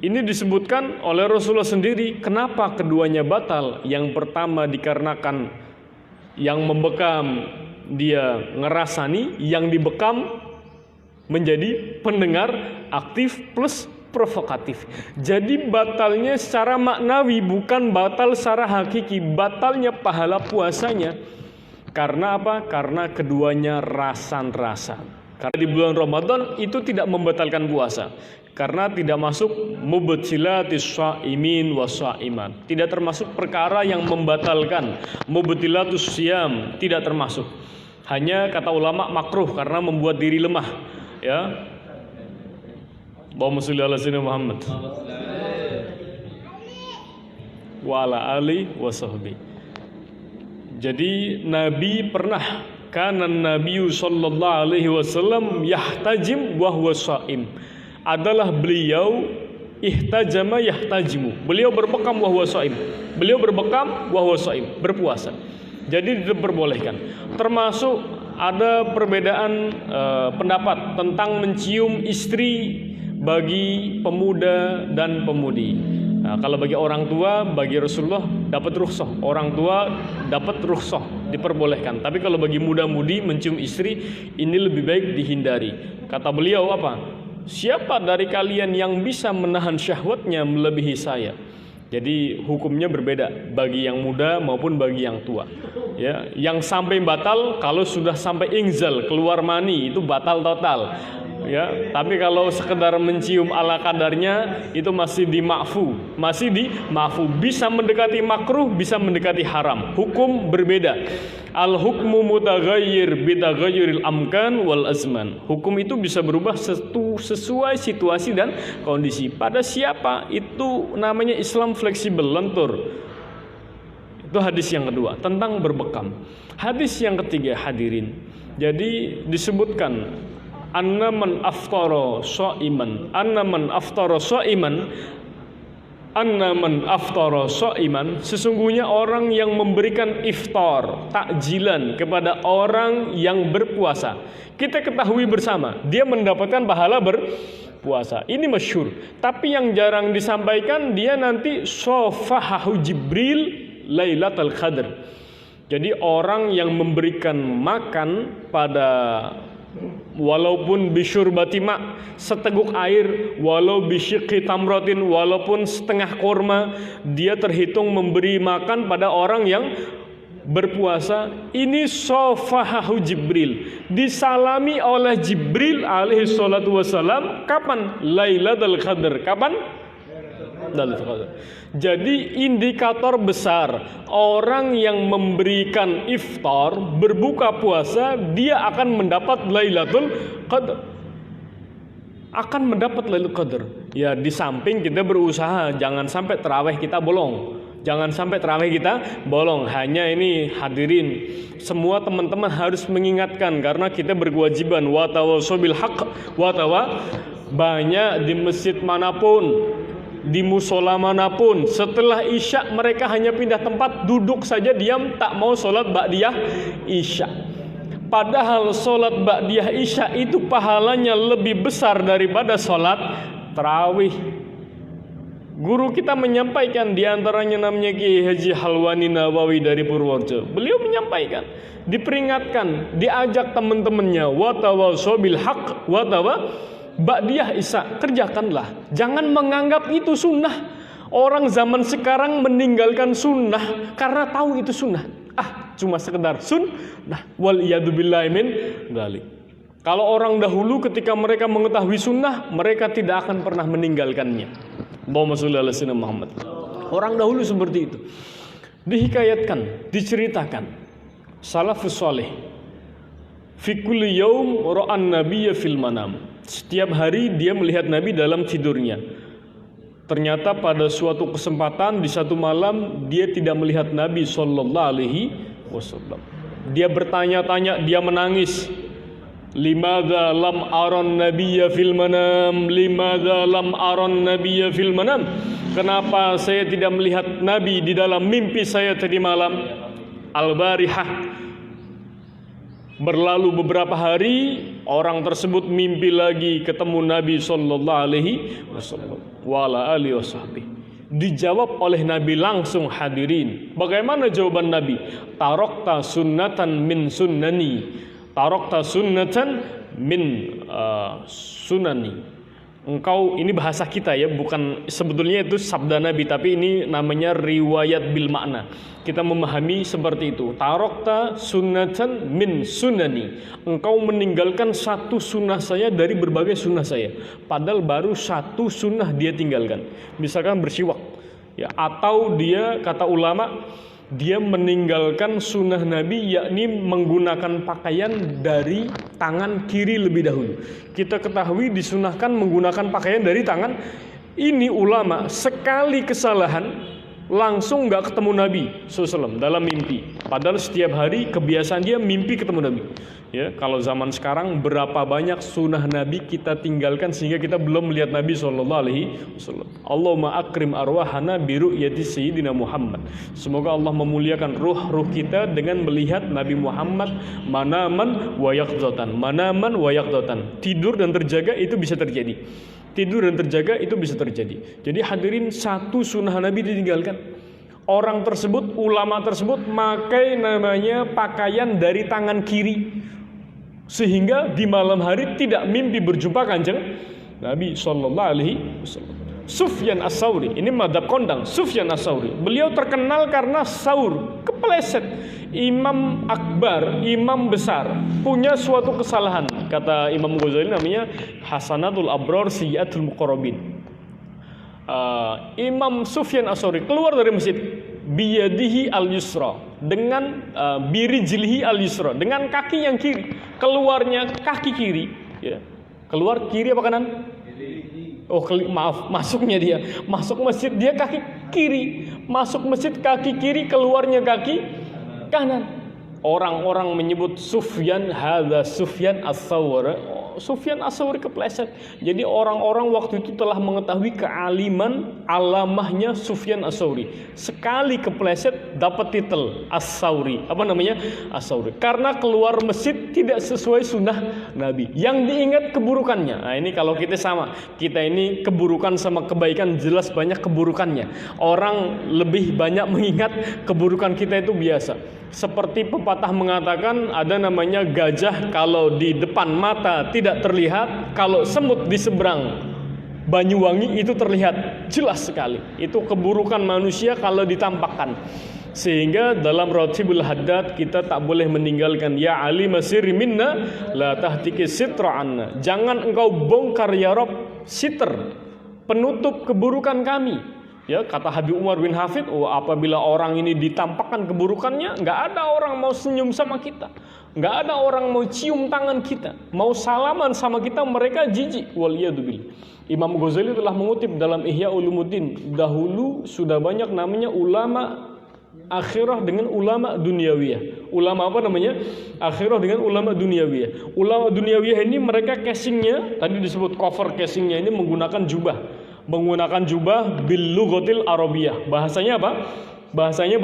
Ini disebutkan oleh Rasulullah sendiri. Kenapa keduanya batal? Yang pertama dikarenakan yang membekam dia ngerasani, yang dibekam menjadi pendengar aktif plus provokatif. Jadi batalnya secara maknawi, bukan batal secara hakiki. Batalnya pahala puasanya. Karena apa? Karena keduanya rasan-rasan. Karena di bulan Ramadan itu tidak membatalkan puasa. Karena tidak masuk mubtilatis shaimin wassaiman. Tidak termasuk perkara yang membatalkan. Mubtilatus siyam tidak termasuk. Hanya kata ulama makruh karena membuat diri lemah, ya. Allahumma sholli ala sayyidina Muhammad wa ala ali wa sahbihi. Jadi Nabi pernah, kana Nabi sallallahu alaihi wasallam yahtajim wa huwa shaim. Adalah beliau ihtajama yahtajimu. Beliau berbekam wa huwa shaim. Beliau berbekam wa huwa shaim, berpuasa. Jadi diperbolehkan. Termasuk ada perbedaan pendapat tentang mencium istri bagi pemuda dan pemudi. Nah, kalau bagi orang tua, bagi Rasulullah dapat rukhsah. Orang tua dapat rukhsah, diperbolehkan. Tapi kalau bagi muda-mudi mencium istri, ini lebih baik dihindari. Kata beliau apa? Siapa dari kalian yang bisa menahan syahwatnya melebihi saya? Jadi hukumnya berbeda bagi yang muda maupun bagi yang tua. Ya, yang sampai batal kalau sudah sampai inzal, keluar mani, itu batal total. Ya, tapi kalau sekedar mencium ala kadarnya itu masih dimakfu, bisa mendekati makruh, bisa mendekati haram. Hukum berbeda. Al hukmu mutaghayyir bitaghayyuril amkan wal azman. Hukum itu bisa berubah sesuai situasi dan kondisi. Pada siapa? Itu namanya Islam fleksibel, lentur. Itu hadis yang kedua tentang berbekam. Hadis yang ketiga, hadirin. Jadi disebutkan anna man aftara shaiman anna man aftara shaiman, sesungguhnya orang yang memberikan iftar, takjilan kepada orang yang berpuasa, kita ketahui bersama dia mendapatkan pahala berpuasa. Ini masyhur. Tapi yang jarang disampaikan, dia nanti shafahahu Jibril Lailatul Qadar. Jadi orang yang memberikan makan pada, walaupun bisyurbati ma, seteguk air, walau bisyiqqi tamratin, walaupun setengah kurma, dia terhitung memberi makan pada orang yang berpuasa. Ini shafahahu Jibril, disalami oleh Jibril alaihi salatu wassalam. Kapan? Lailatul Qadar. Kapan? Lailatul Qadar. Jadi indikator besar orang yang memberikan iftar, berbuka puasa, dia akan mendapat Lailatul Qadar. Akan mendapat Lailatul Qadar. Ya, di samping kita berusaha jangan sampai tarawih kita bolong. Jangan sampai tarawih kita bolong. Hanya ini hadirin, semua teman-teman harus mengingatkan, karena kita berkewajiban wa tawassaw bil haqq wa banyak di masjid manapun, di musola manapun, setelah isya mereka hanya pindah tempat, duduk saja diam, tak mau sholat ba'diyah isya. Padahal sholat ba'diyah isya itu pahalanya lebih besar daripada sholat tarawih. Guru kita menyampaikan, diantaranya namanya Kiai Haji Halwani Nawawi dari Purworejo. Beliau menyampaikan, diperingatkan, diajak teman-temannya, wa tawassaw bil haqq wa ba'diyah isya, kerjakanlah. Jangan menganggap itu sunnah. Orang zaman sekarang meninggalkan sunnah karena tahu itu sunnah. Cuma sekedar sunnah. Wal iyadu billahi min dzalik. Kalau orang dahulu ketika mereka mengetahui sunnah, mereka tidak akan pernah meninggalkannya. Allahumma sholli ala sayyidina Muhammad. Orang dahulu seperti itu. Dihikayatkan, diceritakan, salafus saleh fi kulli yaum ra'an nabiyya fil manam. Setiap hari dia melihat Nabi dalam tidurnya. Ternyata pada suatu kesempatan di satu malam dia tidak melihat Nabi sallallahu alaihi wasallam. Dia bertanya-tanya, dia menangis. Limadza lam aran nabiyya fil manam? Limadza lam aran nabiyya fil manam? Kenapa saya tidak melihat Nabi di dalam mimpi saya tadi malam? Al-barihah. Berlalu beberapa hari, orang tersebut mimpi lagi ketemu Nabi sallallahu alaihi wasallam wa ala alihi washabbihi. Dijawab oleh Nabi langsung, hadirin. Bagaimana jawaban Nabi? Tarakta sunnatan min sunnani. Tarakta sunnatan min sunani. Engkau, ini bahasa kita ya, bukan sebetulnya itu sabda Nabi, tapi ini namanya riwayat bil makna. Kita memahami seperti itu. Tarakta sunnatan min sunani. Engkau meninggalkan satu sunnah saya dari berbagai sunnah saya. Padahal baru satu sunnah dia tinggalkan. Misalkan bersiwak, ya, atau dia, kata ulama, dia meninggalkan sunnah Nabi, yakni menggunakan pakaian dari tangan kiri lebih dahulu. Kita ketahui disunahkan menggunakan pakaian dari tangan. Ini ulama sekali kesalahan langsung nggak ketemu Nabi SAW dalam mimpi. Padahal setiap hari kebiasaan dia mimpi ketemu Nabi. Ya, kalau zaman sekarang berapa banyak sunnah Nabi kita tinggalkan sehingga kita belum melihat Nabi SAW. Allahumma akrim arwahana biru'yati sayyidina Muhammad. Semoga Allah memuliakan ruh-ruh kita dengan melihat Nabi Muhammad manaman wa yaqdzatan. Manaman wa yaqdzatan. Tidur dan terjaga itu bisa terjadi. Tidur dan terjaga itu bisa terjadi. Jadi hadirin, satu sunnah Nabi ditinggalkan. Orang tersebut, ulama tersebut pakai namanya pakaian dari tangan kiri, sehingga di malam hari tidak mimpi berjumpa kanjeng Nabi sallallahu alaihi wasallam. Sufyan As-Tsauri, ini madhab kondang. Sufyan As-Tsauri, beliau terkenal karena sahur kepleset. Imam akbar, imam besar, punya suatu kesalahan. Kata Imam Ghazali namanya Hasanatul Abrar Sayyiatul Muqarrabin. Imam Sufyan As-Tsauri keluar dari masjid biyadihi al-yusra, dengan birijlihi al-yusra, dengan kaki yang kiri. Keluarnya kaki kiri, ya. Keluar kiri apa kanan? Maaf, masuknya dia masuk masjid dia kaki kiri, masuk masjid kaki kiri, keluarnya kaki kanan. Orang-orang menyebut Sufyan, hadza Sufyan As-Tsauri, Sufyan Ats-Tsauri kepleset. Jadi orang-orang waktu itu telah mengetahui kealiman alamahnya Sufyan Ats-Tsauri. Sekali kepleset dapat titel Ats-Tsauri. Apa namanya? Ats-Tsauri. Karena keluar masjid tidak sesuai sunnah Nabi. Yang diingat keburukannya. Nah ini kalau kita sama. Kita ini keburukan sama kebaikan jelas banyak keburukannya. Orang lebih banyak mengingat keburukan kita itu biasa. Seperti pepatah mengatakan ada namanya gajah kalau di depan mata tidak terlihat, kalau semut di seberang Banyuwangi itu terlihat jelas sekali. Itu keburukan manusia kalau ditampakkan. Sehingga dalam Ratibul Haddad kita tak boleh meninggalkan ya Ali masiri minna la tahtiki sitra anna. Jangan engkau bongkar ya Rabb sitr, penutup keburukan kami. Ya, kata Habib Umar bin Hafid, apabila orang ini ditampakkan keburukannya, nggak ada orang mau senyum sama kita, nggak ada orang mau cium tangan kita, mau salaman sama kita, mereka jijik. Waliyadzubillah. Imam Ghazali telah mengutip dalam Ihya Ulumuddin, dahulu sudah banyak namanya ulama akhirah dengan ulama duniawiyah. Ulama apa namanya? Akhirah dengan ulama duniawiyah. Ulama duniawiyah ini mereka casingnya, tadi disebut cover casingnya ini menggunakan jubah. Menggunakan jubah bil lughatil arabiyah. Bahasanya apa? Bahasanya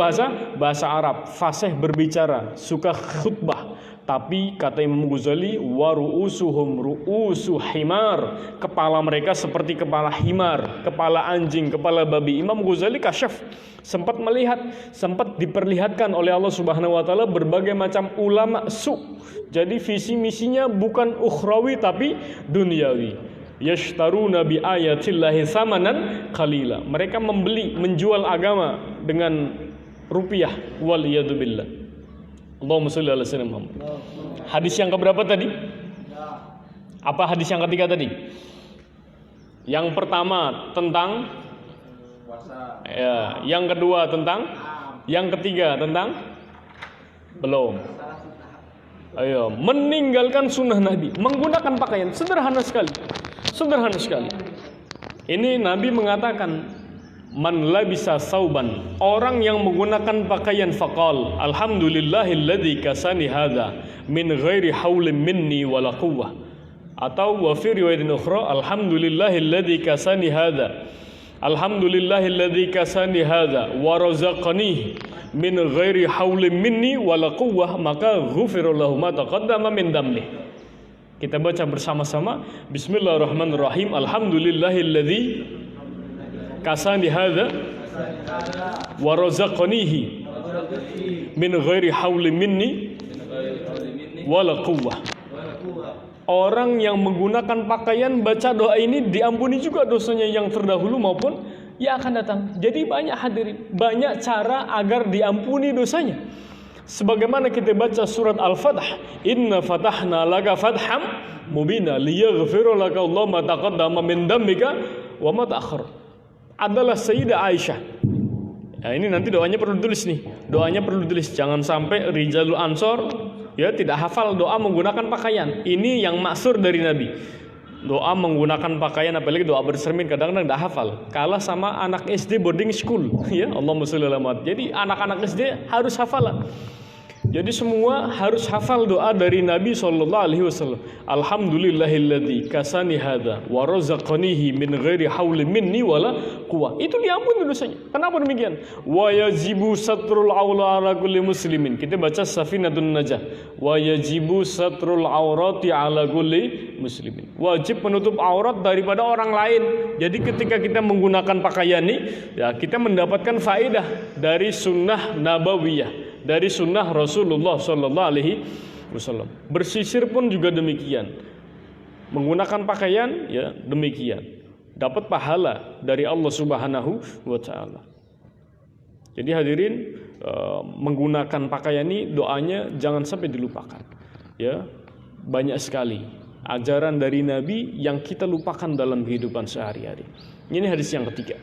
bahasa Arab, fasih berbicara, suka khutbah. Tapi kata Imam Ghazali, wa ru'usuhum ru'usu himar. Kepala mereka seperti kepala himar, kepala anjing, kepala babi. Imam Ghazali kasyaf, sempat melihat, sempat diperlihatkan oleh Allah Subhanahu wa taala berbagai macam ulama su. Jadi visi misinya bukan ukhrawi tapi duniawi. Yashtaruna bi ayatillahi samanan qalila. Mereka membeli, menjual agama dengan rupiah. Waliyadzubillah. Allahumma sholli ala sayyidina Muhammad. Hadis yang keberapa tadi? Apa hadis yang ketiga tadi? Yang pertama tentang puasa. Ya, yang kedua tentang, yang ketiga tentang belum. Ayo, meninggalkan sunnah Nabi, menggunakan pakaian sederhana sekali. Sederhana sekali. Ini Nabi mengatakan, man labisa sauban, orang yang menggunakan pakaian faqal, alhamdulillahilladzi kasani hadza min ghairi haulin minni wala quwwah. Atau wa fi riwayatin ukhra, alhamdulillahilladzi kasani hadza, alhamdulillahilladzi kasani hadza wa razaqani min ghairi haulin minni wala quwwah, maka ghufira lahu ma taqaddama min dambi. Kita baca bersama-sama. Bismillahirrahmanirrahim. Alhamdulillahilladzi kasani hadza wa razaqanihi min ghairi haulin minni wala quwwah. Orang yang menggunakan pakaian baca doa ini diampuni juga dosanya yang terdahulu maupun yang akan datang. Jadi banyak hadirin, banyak cara agar diampuni dosanya. Sebagaimana kita baca surat Al-Fath, inna fatahna laka fatham mubina liyaghfira laka Allah ma taqaddama min dambika wa ma ta'akhkhar. Adalah Sayyidah Aisyah. Nah, ini nanti doanya perlu ditulis nih. Doanya perlu ditulis. Jangan sampai Rijalul Ansor ya tidak hafal doa menggunakan pakaian. Ini yang maksur dari Nabi. Doa menggunakan pakaian, apalagi doa bersermin kadang-kadang tidak hafal. Kalah sama anak SD boarding school. Ya, Allahumma sholli ala Muhammad. Jadi anak-anak SD harus hafalan. Jadi semua harus hafal doa dari Nabi SAW. Alhamdulillahilladzi kasani hadza wa razaqanihi min ghairi haulin minni wala quwwah. Itu diampuni dosanya. Kenapa demikian? Wa yajibu satrul aula ala kulli muslimin. Kita baca Safinatun Najah. Wa yajibu satrul aurati ala kulli muslimin. Wajib menutup aurat daripada orang lain. Jadi ketika kita menggunakan pakaian ini, ya kita mendapatkan faedah dari sunnah nabawiyah, dari sunnah Rasulullah Sallallahu Alaihi Wasallam. Bersisir pun juga demikian. Menggunakan pakaian ya demikian. Dapat pahala dari Allah Subhanahu wa taala. Jadi hadirin, menggunakan pakaian ini doanya jangan sampai dilupakan. Ya, banyak sekali ajaran dari Nabi yang kita lupakan dalam kehidupan sehari-hari. Ini hadis yang ketiga.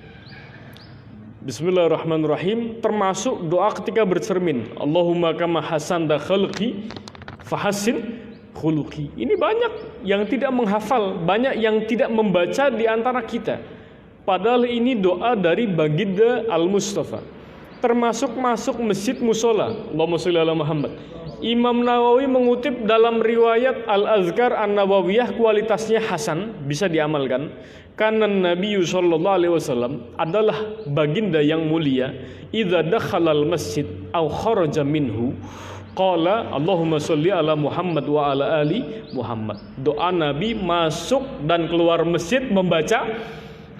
Bismillahirrahmanirrahim. Termasuk doa ketika bercermin, Allahumma kama hasanta khalqi fahassin khuluqi. Ini banyak yang tidak menghafal, banyak yang tidak membaca di antara kita. Padahal ini doa dari Baginda Al-Mustafa. Termasuk masuk masjid musola, Allahumma sholli ala Muhammad. Imam Nawawi mengutip dalam riwayat Al-Azkar An-Nawawiyah, kualitasnya hasan, bisa diamalkan. Karena Nabi sallallahu alaihi wasallam adalah baginda yang mulia, idza dakhalal masjid aw kharaja minhu qala Allahumma sholli ala Muhammad wa ala ali Muhammad. Doa Nabi masuk dan keluar masjid membaca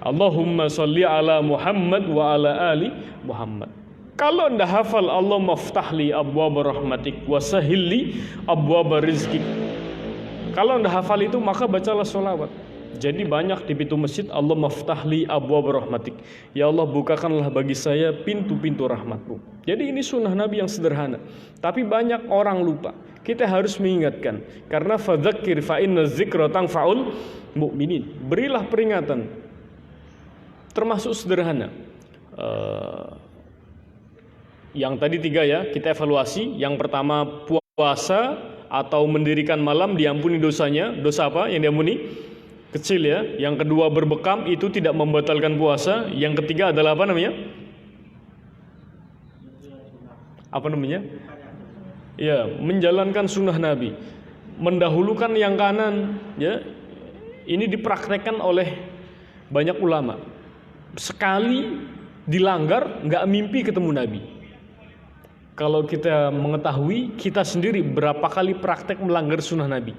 Allahumma sholli ala Muhammad wa ala ali Muhammad. Kalau anda hafal Allah maftahli abwab rahmatik wa sahilli abwab rizkik, kalau anda hafal itu maka bacalah sholawat. Jadi banyak di pintu masjid Allah maftahli abwab rahmatik, ya Allah bukakanlah bagi saya pintu-pintu rahmatmu. Jadi ini sunnah Nabi yang sederhana, tapi banyak orang lupa. Kita harus mengingatkan, karena fadzakir fa inna dzikra tanfa'ul mu'minin. Berilah peringatan, termasuk sederhana. Yang tadi 3 ya, kita evaluasi. Yang pertama puasa atau mendirikan malam diampuni dosanya. Dosa apa yang diampuni? Kecil ya. Yang kedua berbekam, itu tidak membatalkan puasa. Yang ketiga adalah apa namanya? Apa namanya? Ya, menjalankan sunnah Nabi, mendahulukan yang kanan ya. Ini dipraktekkan oleh banyak ulama. Sekali dilanggar nggak mimpi ketemu Nabi. Kalau kita mengetahui kita sendiri berapa kali praktek melanggar sunnah Nabi,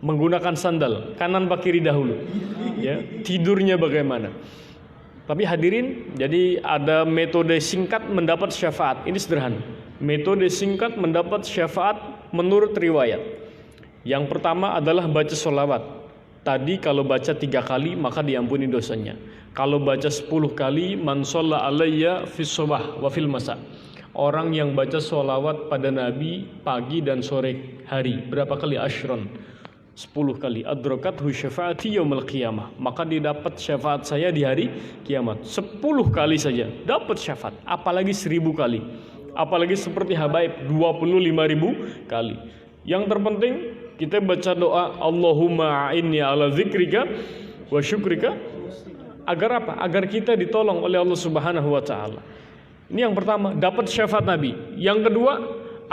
menggunakan sandal kanan pak kiri dahulu ya, tidurnya bagaimana. Tapi hadirin, jadi ada metode singkat mendapat syafaat. Ini sederhana, metode singkat mendapat syafaat menurut riwayat. Yang pertama adalah baca sholawat. Tadi kalau baca 3 kali maka diampuni dosanya. Kalau baca 10 kali, man sholla alayya fis subah wa fil masa. Orang yang baca sholawat pada Nabi pagi dan sore hari, berapa kali? Ashron, 10 kali. Adrakathu syafaati yaumil qiyamah, maka didapat syafaat saya di hari kiamat. 10 kali saja dapat syafaat, apalagi 1000 kali, apalagi seperti habaib 25.000 kali. Yang terpenting kita baca doa Allahumma a'inni ala zikrika wa syukrika. Agar apa? Agar kita ditolong oleh Allah Subhanahu wa taala. Ini yang pertama, dapat syafaat Nabi. Yang kedua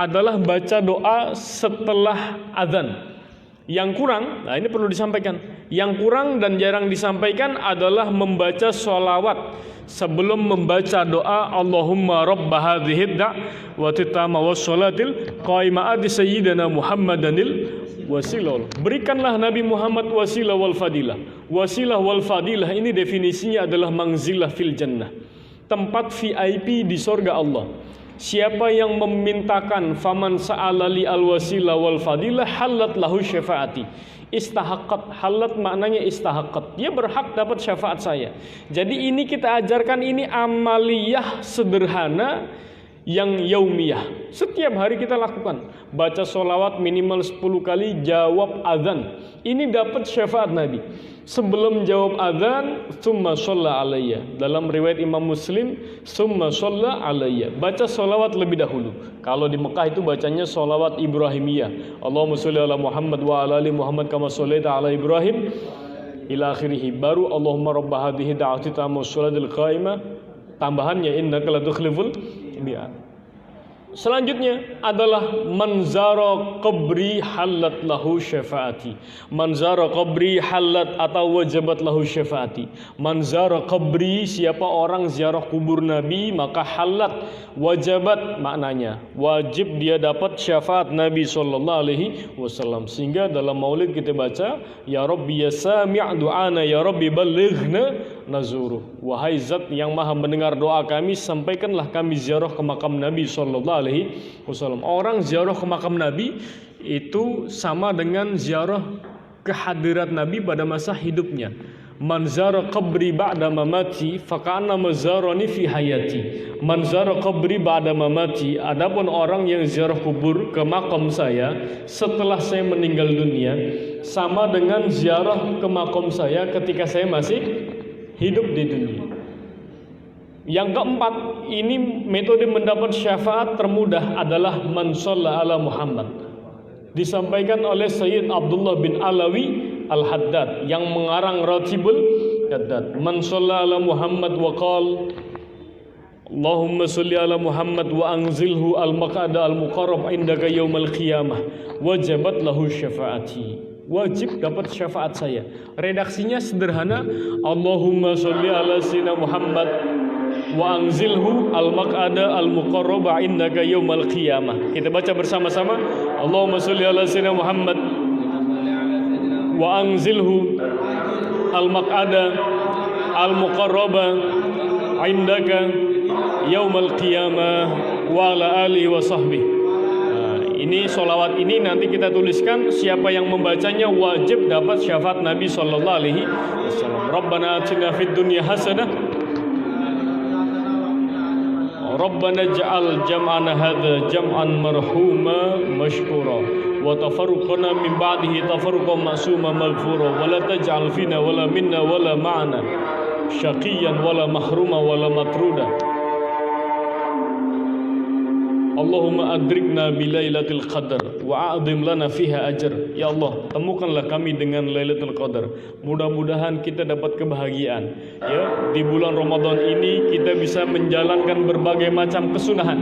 adalah baca doa setelah azan. Yang kurang, nah ini perlu disampaikan, yang kurang dan jarang disampaikan adalah membaca sholawat sebelum membaca doa Allahumma rabba hadhihi da'wati tamma wassalatil qaimati sayyidina Muhammadanil wasilah. Berikanlah Nabi Muhammad wasilah wal fadilah. Wasilah wal fadilah ini definisinya adalah manzilah fil jannah, tempat VIP di surga Allah. Siapa yang memintakan faman sa'alali al-wasilah wal fadilah halat lahu syafaati. Istahaqqat, halat maknanya istahaqqat, dia berhak dapat syafaat saya. Jadi ini kita ajarkan, ini amaliyah sederhana yang yaumiyah, setiap hari kita lakukan. Baca sholawat minimal 10 kali, jawab azan, ini dapat syafaat Nabi. Sebelum jawab azan, summa sholla alayya. Dalam riwayat Imam Muslim, summa sholla alayya. Baca sholawat lebih dahulu. Kalau di Mekah itu bacanya sholawat Ibrahimiyah. Allahumma sholli ala Muhammad wa ala ali Muhammad kama shollaita ala Ibrahim ila akhirih. Baru Allahumma rabba hadhihi da'wati tamma wassalatil qaimah. Tambahannya innaka la tukhliful mi'ad. Selanjutnya adalah manzara qabri halat lahu syafaati. Manzara qabri halat atau wajabat lahu syafaati. Manzara qabri, siapa orang ziarah kubur Nabi maka halat, wajabat maknanya wajib dia dapat syafaat Nabi sallallahu alaihi wasallam. Sehingga dalam Maulid kita baca ya Rabbi ya sami' du'ana ya Rabbi ballighna nazuruh. Wahai zat yang maha mendengar doa kami, sampaikanlah kami ziarah ke makam Nabi sallallahu alaihi wasallam. Orang ziarah ke makam Nabi itu sama dengan ziarah kehadirat Nabi pada masa hidupnya. Man zara qabri ba'da mamati faka'anna mazarani fi hayati. Man zara qabri ba'da mamati, adapun orang yang ziarah kubur ke makam saya setelah saya meninggal dunia sama dengan ziarah ke makam saya ketika saya masih hidup di dunia. Yang keempat, ini metode mendapat syafaat termudah adalah man shalla ala Muhammad. Disampaikan oleh Sayyid Abdullah bin Alawi Al-Haddad yang mengarang Ratibul Haddad. Man shalla ala Muhammad wa qal Allahumma sholli ala Muhammad wa anzilhu al-maq'ada al-muqarrab indaka yaumal qiyamah wajabat lahu syafaati. Wajib dapat syafaat saya. Redaksinya sederhana, Allahumma sholli ala sayyidina Muhammad wa anzilhu al-maq'ada al-muqarrab indaka yaumal qiyamah. Kita baca bersama-sama, Allahumma sholli ala sayyidina Muhammad wa anzilhu al-maq'ada al-muqarrab indaka yaumal qiyamah wa ala alihi wa sahbihi. Ini sholawat ini nanti kita tuliskan, siapa yang membacanya wajib dapat syafaat Nabi sallallahu alaihi wasallam. Rabbana atina fid dunya hasanah Rabbana ja'al jam'ana hadza jam'an marhuma mashkura wa tafarruqana min ba'dihi tafarruqan ma'suma maghfura wa la taj'al fina wala minna wala ma'ana syaqiyan wala mahruma wala matruda. Allahumma adrikna bilailatul qadar wa a'zim lana fiha ajr. Ya Allah, temukanlah kami dengan Lailatul Qadar. Mudah-mudahan kita dapat kebahagiaan. Ya, di bulan Ramadan ini kita bisa menjalankan berbagai macam kesunahan.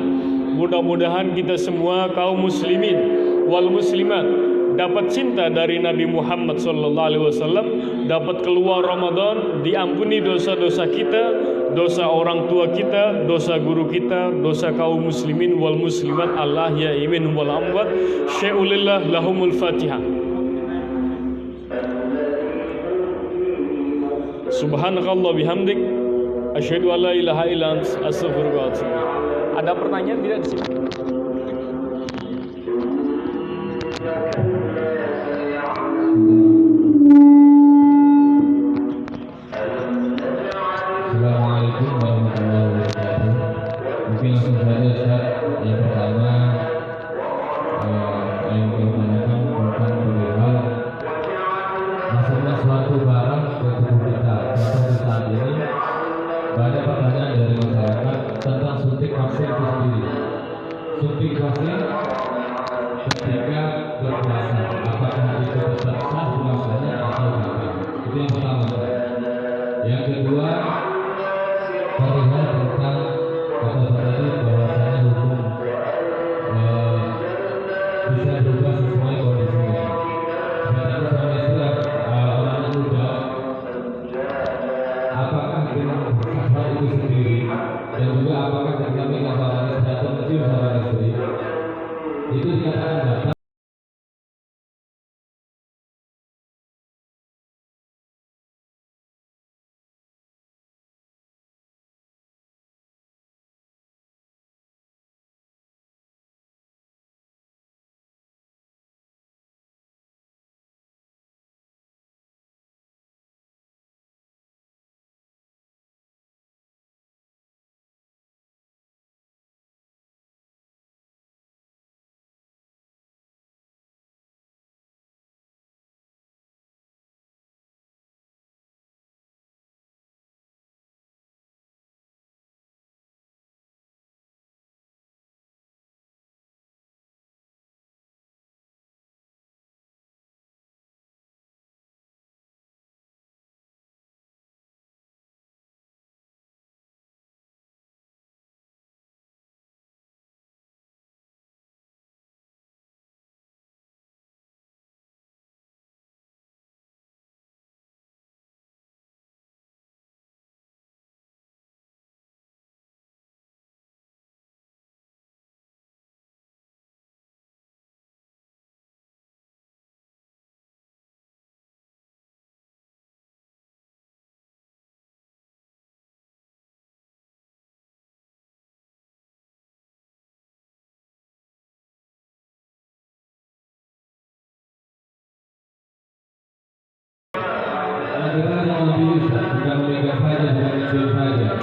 Mudah-mudahan kita semua kaum muslimin wal muslimat dapat cinta dari Nabi Muhammad sallallahu alaihi wasallam, dapat keluar Ramadan diampuni dosa-dosa kita, dosa orang tua kita, dosa guru kita, dosa kaum muslimin wal muslimat Allah ya imin wal amwat. Syai'ulillah lahumul Fatihah. Subhanakallah bihamdik asyhadu an la ilaha illa anta astaghfiruka wa atubu ilaik. Ada pertanyaan tidak di sini? Assalamualaikum warahmatullahi wabarakatuh. Mungkin langsung saja Ustaz. Yang pertama yang ditanyakan tentang perihal masuknya suatu barang ke tubuh kita. Contoh saat ini banyak pertanyaan dari masyarakat tentang suntik vaksin itu sendiri. Suntik vaksin ketika berpuasa, apakah itu tetap sah puasanya atau tidak? Itu yang pertama. Yang kedua, perihal tentang kata tadi bahwasanya hukum bisa berubah sesuai kondisinya. Seperti suami istri orang muda, apakah dengan hal itu sendiri, dan juga apakah ketika megang seorang istri atau mencium seorang istri itu dikatakan batal?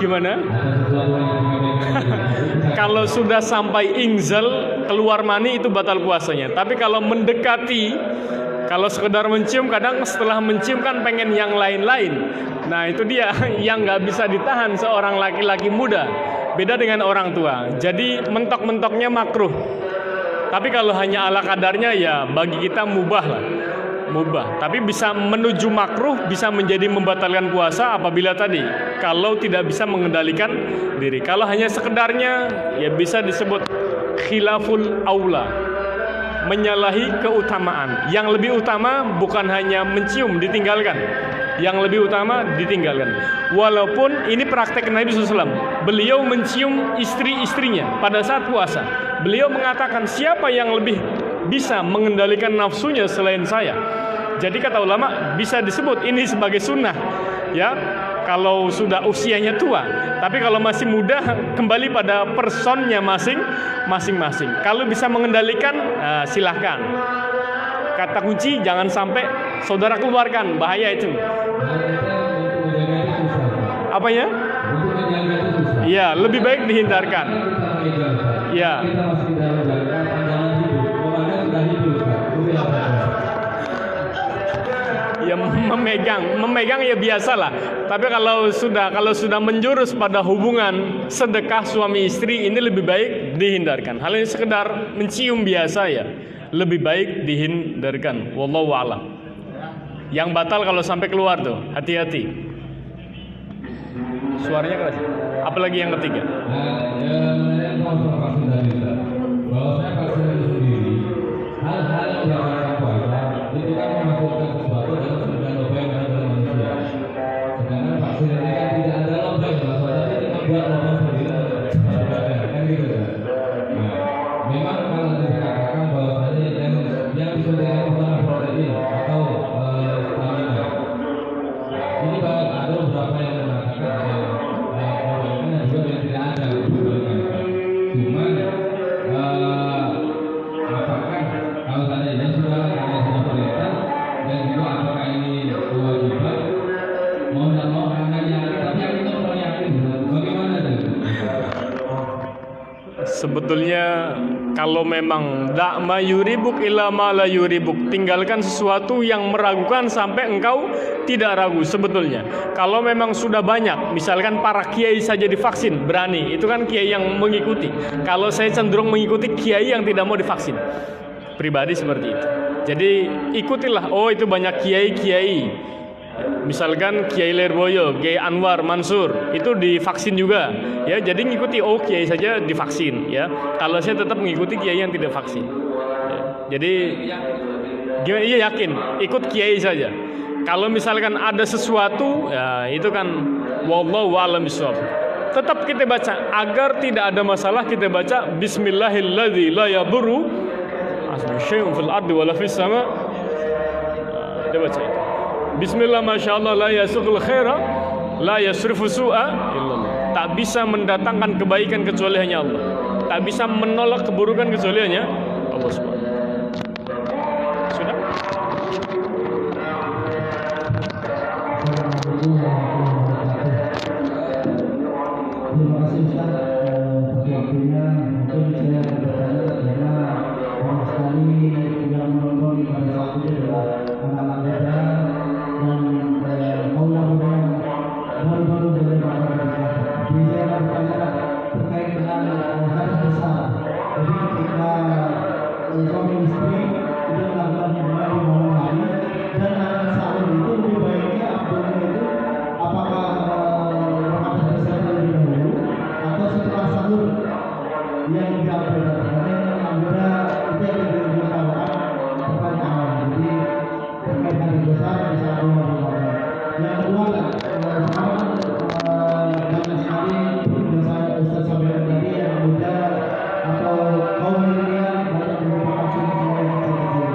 Gimana? Kalau sudah sampai ingzal keluar mani itu batal puasanya. Tapi kalau mendekati, kalau sekedar mencium, kadang setelah mencium kan pengen yang lain-lain. Nah itu dia yang nggak bisa ditahan seorang laki-laki muda. Beda dengan orang tua. Jadi mentok-mentoknya makruh. Tapi kalau hanya ala kadarnya ya bagi kita mubah lah. mubah. Tapi bisa menuju makruh, bisa menjadi membatalkan puasa apabila tadi kalau tidak bisa mengendalikan diri. Kalau hanya sekedarnya ya bisa disebut khilaful aula, menyalahi keutamaan. Yang lebih utama bukan hanya mencium ditinggalkan, yang lebih utama ditinggalkan. Walaupun ini praktek Nabi SAW, beliau mencium istri-istrinya pada saat puasa. Beliau mengatakan, siapa yang lebih bisa mengendalikan nafsunya selain saya? Jadi kata ulama bisa disebut ini sebagai sunnah, ya. Kalau sudah usianya tua, tapi kalau masih muda kembali pada personnya masing-masing. Kalau bisa mengendalikan, silahkan. Kata kunci jangan sampai saudara keluarkan, bahaya itu. Apanya? Ya, lebih baik dihindarkan. Ya. Ya memegang ya biasalah. Tapi kalau sudah menjurus pada hubungan sedekah suami istri, ini lebih baik dihindarkan. Hal ini sekedar mencium biasa ya, lebih baik dihindarkan. Wallahu a'lam. Yang batal kalau sampai keluar tuh, hati-hati. Suaranya keras. Apalagi yang ketiga. Bahwasanya vaksin itu sendiri, hal-hal yang dilakukan puasa itu kan menghasilkan sesuatu dalam sembilan lubang yang ada dalam manusia. Sedangkan vaksin ini kan tidak ada lubang, maksudnya itu membuat lubang sendiri pada badan, kan gitu kan. Nah, memang kalau dikatakan bahwasanya yang disuntikan bukan protein atau stamina. Ini bahwa ada beberapa yang mengatakan protein juga yang tidak ada. Cuman apakah kalau seandainya sudah perintah dan juga apakah ini kewajiban mau tidak mau akan yakin, tapi kita kurang yakin bagaimana itu? Sebetulnya kalau memang dak ma yuribuk illa ma la yuribuk, tinggalkan sesuatu yang meragukan sampai engkau tidak ragu. Sebetulnya kalau memang sudah banyak, misalkan para kiai saja divaksin berani, itu kan kiai yang mengikuti. Kalau saya cenderung mengikuti kiai yang tidak mau divaksin, pribadi seperti itu. Jadi ikutilah, oh itu banyak kiai-kiai, misalkan Kiai Lerboyo, Kiai Anwar Mansur itu divaksin juga, ya. Jadi ngikuti, oh kiai saja divaksin, ya. Kalau saya tetap mengikuti kiai yang tidak vaksin, ya. Jadi gimana? Iya yakin, ikut kiai saja. Kalau misalkan ada sesuatu, ya itu kan wallahu a'lam bishawab. Tetap kita baca agar tidak ada masalah, kita baca bismillahilladzi la yadurru syai'un fil ardi wala fis sama. Kita baca itu. Bismillah masyaallah la yasuqul khaira la yasrifu su'a illallah. Tak bisa mendatangkan kebaikan kecuali hanya Allah. Tak bisa menolak keburukan kecuali hanya Allah Subhanahu. Sudah? Terima kasih Ustaz atas waktunya. Mungkin saya bertanya karena banyak sekali yang menonton pada saat itu adalah anak-anak muda dan kaum-kaum yang baru-baru belajar agama. Jadi saya bertanya terkait dengan hadis besar. Jadi ketika suami istri itu melakukan hubungan di malam hari dan akan sahur itu lebih baiknya abdulnya itu apakah rakaat besar terlebih dahulu atau setelah sahur yang diabaikan? Karena yang anggota itu yang dilakukan pertanyaan. Jadi terkait hadis besar bisa berubah. Yang kedua, sekarang banyak sekali Ustaz sampaikan tadi yang muda atau kaum milenial banyak merupakan sunnah yang kecil-kecil.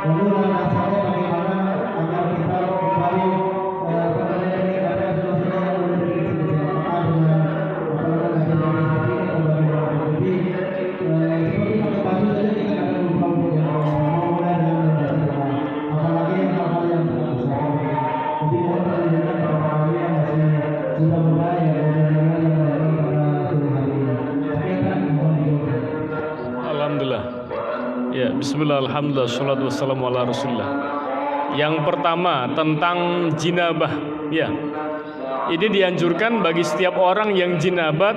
Lalu rasanya bagaimana agar kita kembali meningkatkan sunnah yang udah dari kecil-kecil? Apakah dengan ngaji-ngaji seperti ini atau bagaimana? Jadi seperti pakai baju saja kita akan lupa untuk yang mau mulai dengan membaca, apalagi yang hal-hal yang sangat besar. Jadi mohon perlindungan kepada kami yang masih sudah mulai ya mudah-mudahan yang baru pada sore hari ini. Sekian mohon dijawab. Alhamdulillah. Ya, bismillah, alhamdulillah, salatu wassalamu ala rasulillah. Yang pertama tentang jinabah, ya. Ini dianjurkan bagi setiap orang yang jinabat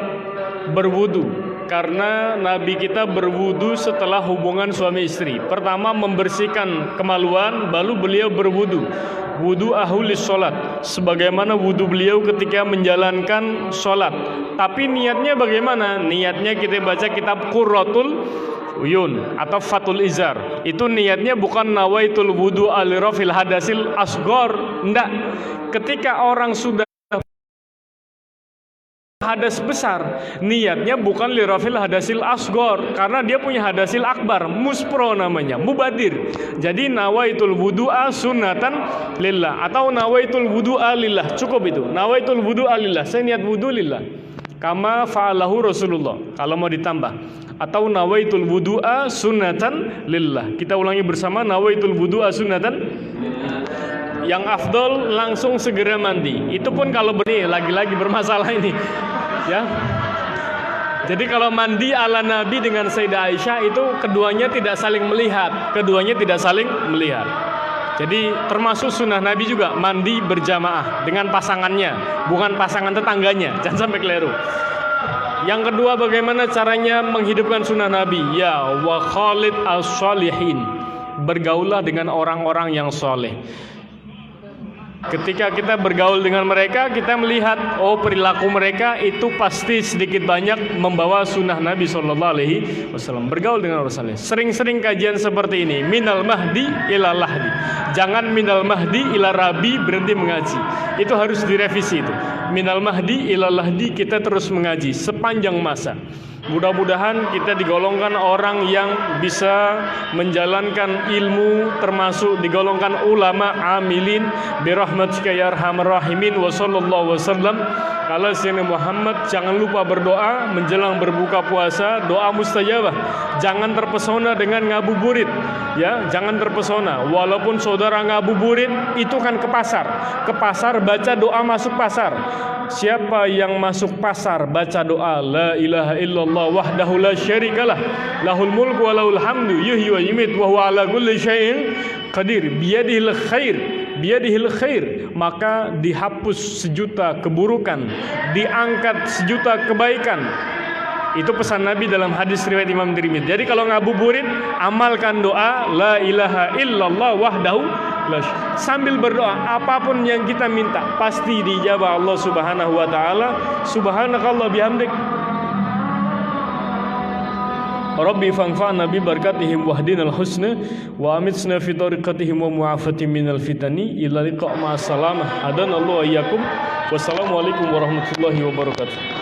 berwudu karena Nabi kita berwudu setelah hubungan suami istri. Pertama membersihkan kemaluan, baru beliau berwudu. Wudu ahulis sholat, sebagaimana wudu beliau ketika menjalankan sholat. Tapi niatnya bagaimana? Niatnya kita baca kitab Qurratul Uyun atau Fathul Izar. Itu niatnya bukan nawaitul wudu alirafil hadasil asgor. Enggak. Ketika orang sudah hadas besar, niatnya bukan lirafil hadasil asgor, karena dia punya hadasil akbar, muspro namanya, mubadir. Jadi nawaitul wudu'a sunnatan lillah atau nawaitul wudu'a lillah, cukup itu. Nawaitul wudu'a lillah, saya niat wudu lillah, kama fa'alahu Rasulullah kalau mau ditambah, atau nawaitul wudu'a sunnatan lillah. Kita ulangi bersama, nawaitul wudu'a sunnatan. Yang afdol langsung segera mandi. Itu pun kalau lagi-lagi bermasalah ini, ya. Jadi kalau mandi ala Nabi dengan Sayyidah Aisyah itu keduanya tidak saling melihat, Jadi termasuk sunnah Nabi juga mandi berjamaah dengan pasangannya, bukan pasangan tetangganya. Jangan sampai keliru. Yang kedua, bagaimana caranya menghidupkan sunnah Nabi? Ya, wa khalid as-shalihin. Bergaullah dengan orang-orang yang soleh. Ketika kita bergaul dengan mereka, kita melihat perilaku mereka itu pasti sedikit banyak membawa sunnah Nabi SAW. Bergaul dengan orang saleh. Sering-sering kajian seperti ini. Minal mahdi ila lahdi. Jangan minal mahdi ila rabi, berhenti mengaji. Itu harus direvisi itu. Minal mahdi ila lahdi, kita terus mengaji sepanjang masa. Mudah-mudahan kita digolongkan orang yang bisa menjalankan ilmu, termasuk digolongkan ulama amilin birahmatika ya arhamar rahimin. Wa sallallahu wasallam ala sayyidina Muhammad. Jangan lupa berdoa menjelang berbuka puasa, doa mustajabah. Jangan terpesona dengan ngabuburit, ya, jangan terpesona. Walaupun saudara ngabuburit itu kan ke pasar baca doa masuk pasar. Siapa yang masuk pasar baca doa la ilaha illallah wahdahu la syarikalah lahul mulku wa lahul hamdu yuhyi wa yumiit wa huwa ala kulli syai'in qadir biyadihil khair, maka dihapus sejuta keburukan, diangkat sejuta kebaikan. Itu pesan Nabi dalam hadis riwayat Imam Tirmidzi. Jadi kalau ngabuburit, amalkan doa la ilaha illallah wahdahu la syarika. Sambil berdoa, apapun yang kita minta pasti dijawab Allah Subhanahu wa taala. Subhanakallah bihamdik. Rabbi fanfa'na bi barakatihim wahdinal husna wa amitsna fi tariqatihim wa mu'afatin minal fitani ila liqa' ma'as salamah. Adanallahu iyyakum. Wassalamualaikum warahmatullahi wabarakatuh.